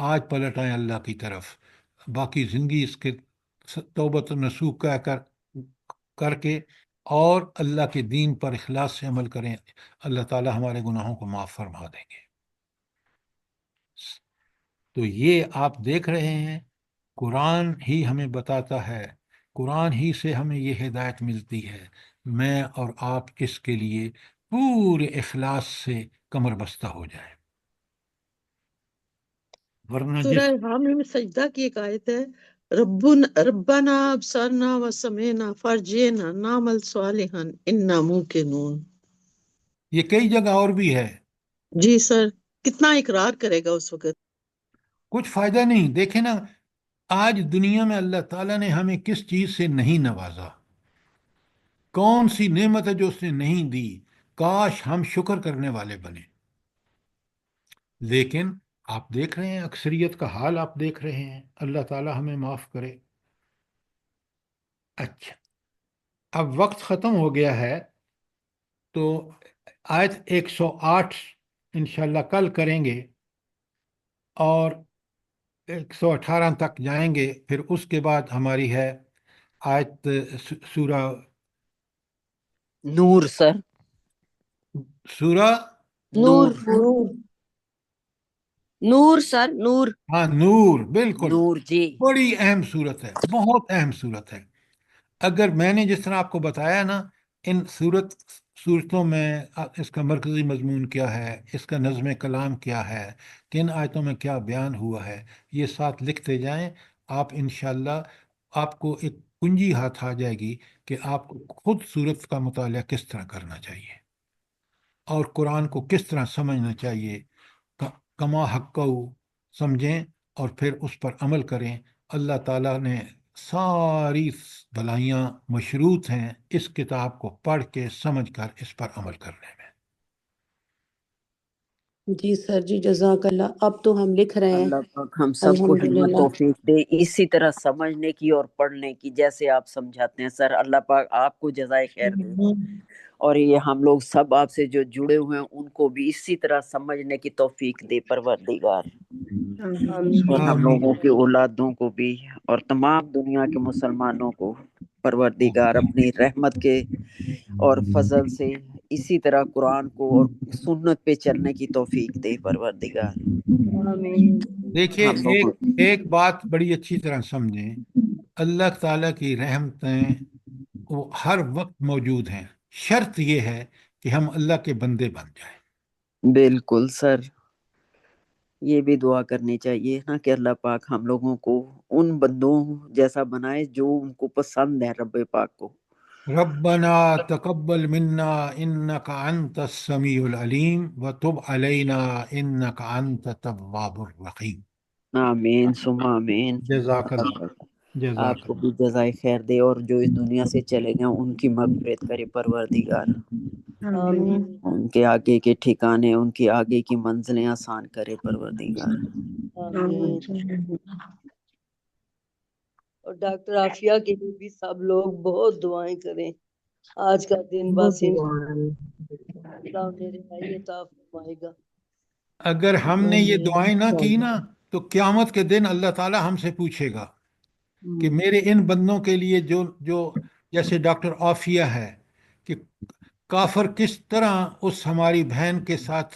آج پلٹ آئیں اللہ کی طرف، باقی زندگی اس کے توبۃ نصوح کر کے اور اللہ کے دین پر اخلاص سے عمل کریں، اللہ تعالی ہمارے گناہوں کو معاف فرما دیں گے۔ تو یہ آپ دیکھ رہے ہیں، قرآن ہی ہمیں بتاتا ہے، قرآن ہی سے ہمیں یہ ہدایت ملتی ہے، میں اور آپ اس کے لیے پورے اخلاص سے کمر بستہ ہو جائیں، ورنہ سورہ حامیم میں سجدہ کی ایک آیت ہے، ربنا ابصرنا وسمعنا فرجعنا نعمل صالحا انا موقنون۔ یہ کئی جگہ اور بھی ہے۔ جی سر، کتنا اقرار کرے گا اس وقت۔ کچھ فائدہ نہیں، دیکھیں نا آج دنیا میں اللہ تعالیٰ نے ہمیں کس چیز سے نہیں نوازا، کون سی نعمت ہے جو اس نے نہیں دی، کاش ہم شکر کرنے والے بنے، لیکن آپ دیکھ رہے ہیں اکثریت کا حال، آپ دیکھ رہے ہیں، اللہ تعالیٰ ہمیں معاف کرے۔ اچھا، اب وقت ختم ہو گیا ہے، تو آیت 108 انشاءاللہ کل کریں گے، اور 118 تک جائیں گے، پھر اس کے بعد ہماری ہے آیت سورہ نور سر، سورہ نور نور۔ نور سر نور ہاں نور، بالکل، نور جی، بڑی اہم صورت ہے، بہت اہم صورت ہے۔ اگر میں نے جس طرح آپ کو بتایا نا، ان صورتوں میں اس کا مرکزی مضمون کیا ہے، اس کا نظم کلام کیا ہے، کن آیتوں میں کیا بیان ہوا ہے، یہ ساتھ لکھتے جائیں، آپ انشاءاللہ آپ کو ایک کنجی ہاتھ آ جائے گی کہ آپ کو خود صورت کا مطالعہ کس طرح کرنا چاہیے اور قرآن کو کس طرح سمجھنا چاہیے، کما حقہ سمجھیں اور پھر اس پر عمل کریں۔ اللہ تعالیٰ نے ساری بھلائیاں مشروط ہیں اس کتاب کو پڑھ کے سمجھ کر اس پر عمل کرنے میں۔ جی سر، جی جزاک اللہ، اب تو ہم لکھ رہے ہیں اللہ پاک ہم سب کو ہمت الحمدللہ۔ توفیق دے اسی طرح سمجھنے کی اور پڑھنے کی جیسے آپ سمجھاتے ہیں سر، اللہ پاک آپ کو جزائے خیر دے، اور یہ ہم لوگ سب آپ سے جو جڑے ہوئے ہیں ان کو بھی اسی طرح سمجھنے کی توفیق دے پروردگار، اور ہم آمین۔ لوگوں کی اولادوں کو بھی اور تمام دنیا کے مسلمانوں کو پروردگار اپنی رحمت کے اور فضل سے اسی طرح قرآن کو اور سنت پہ چلنے کی توفیق دے پروردگار۔ دیکھیے ہم لوگ ایک بات بڑی اچھی طرح سمجھیں، اللہ تعالیٰ کی رحمتیں وہ ہر وقت موجود ہیں، شرط یہ ہے کہ ہم اللہ کے بندے بن جائیں۔ بالکل سر، یہ بھی دعا کرنی چاہیے نا کہ اللہ پاک ہم لوگوں کو ان بندوں جیسا بنائے جو ان کو پسند ہے، رب پاک کو۔ ربنا تقبل منا انك انت السميع العليم وتب علينا انك انت التواب الرحيم۔ آمین ثم آمین۔ جزاک اللہ اللہ، پاک آپ جزاک کو اللہ۔ بھی جزائے خیر دے، اور جو اس دنیا سے چلے گئے ان کی مغفرت کرے پروردگار، آمین۔ ان کے آگے کے ٹھکانے، ان کی آگے کی منزلیں آسان کرے پروردگار۔ آمین۔ اور ڈاکٹر عافیہ کے لیے بھی سب لوگ بہت دعائیں کریں۔ آج کا دن بہت باسم دعا اللہ نے رہائی عطا فرمائے گا. اگر ہم نے یہ دعائیں نہ کی نا ہے. تو قیامت کے دن اللہ تعالی ہم سے پوچھے گا کہ میرے ان بندوں کے لیے جو جو جیسے ڈاکٹر عافیہ ہے کہ کافر کس طرح اس ہماری بہن کے ساتھ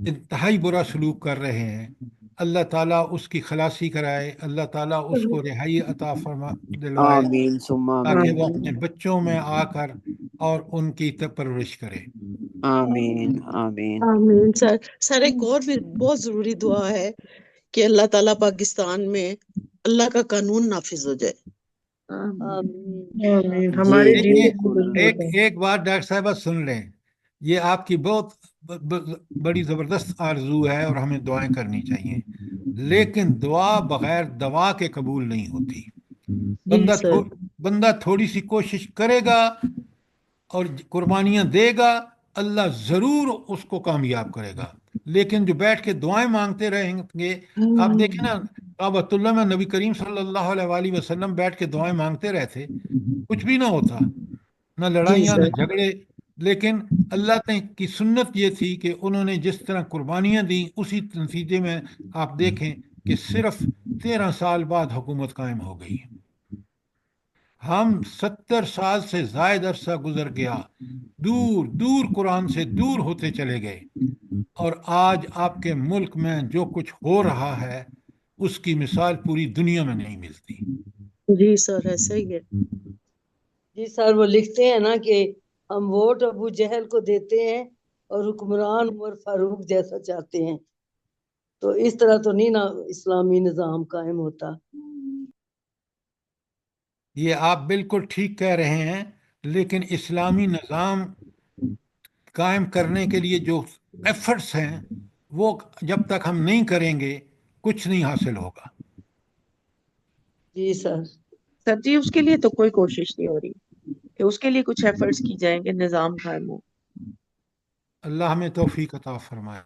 انتہائی برا سلوک کر رہے ہیں، اللہ تعالیٰ اس کی خلاصی کرائے، اللہ تعالیٰ اس کو رہائی عطا فرما دلوائے آمین ثم تاکہ وہ آمین. اپنے بچوں میں آ کر اور ان کی پرورش کرے۔ آمین آمین. آمین سر ایک اور بھی بہت ضروری دعا ہے کہ اللہ تعالیٰ پاکستان میں اللہ کا قانون نافذ ہو جائے۔ آمین. آمین۔ ہمارے جی دین دیکھیے، کی بالکل. ایک بات ڈاکٹر صاحبہ سن لیں، یہ آپ کی بہت بڑی زبردست آرزو ہے اور ہمیں دعائیں کرنی چاہیے، لیکن دعا بغیر دوا کے قبول نہیں ہوتی۔ جی سر۔ بندہ تھوڑی سی کوشش کرے گا اور قربانیاں دے گا، اللہ ضرور اس کو کامیاب کرے گا، لیکن جو بیٹھ کے دعائیں مانگتے رہیں گے، آپ دیکھیں نا کعبۃ اللہ میں نبی کریم صلی اللہ علیہ وآلہ وسلم بیٹھ کے دعائیں مانگتے رہتے، کچھ بھی نہ ہوتا، نہ جی لڑائیاں نہ سر۔ جھگڑے، لیکن اللہ کی سنت یہ تھی کہ انہوں نے جس طرح قربانیاں دیں اسی نتیجے میں آپ دیکھیں کہ صرف 13 سال بعد حکومت قائم ہو گئی۔ ہم 70 سال سے زائد عرصہ گزر گیا، دور دور قرآن سے دور ہوتے چلے گئے، اور آج آپ کے ملک میں جو کچھ ہو رہا ہے اس کی مثال پوری دنیا میں نہیں ملتی۔ جی سر ایسا ہی ہے۔ جی سر وہ لکھتے ہیں نا کہ ہم ووٹ ابو جہل کو دیتے ہیں اور حکمران عمر فاروق جیسا چاہتے ہیں، تو اس طرح تو نہیں نا اسلامی نظام قائم ہوتا۔ یہ آپ بالکل ٹھیک کہہ رہے ہیں، لیکن اسلامی نظام قائم کرنے کے لیے جو ایفرٹس ہیں وہ جب تک ہم نہیں کریں گے کچھ نہیں حاصل ہوگا۔ جی سر۔ سر جی اس کے لیے تو کوئی کوشش نہیں ہو رہی کہ اس کے لیے کچھ ایفرٹس کی جائیں کہ نظام قائم ہو۔ اللہ ہمیں توفیق عطا فرمائے۔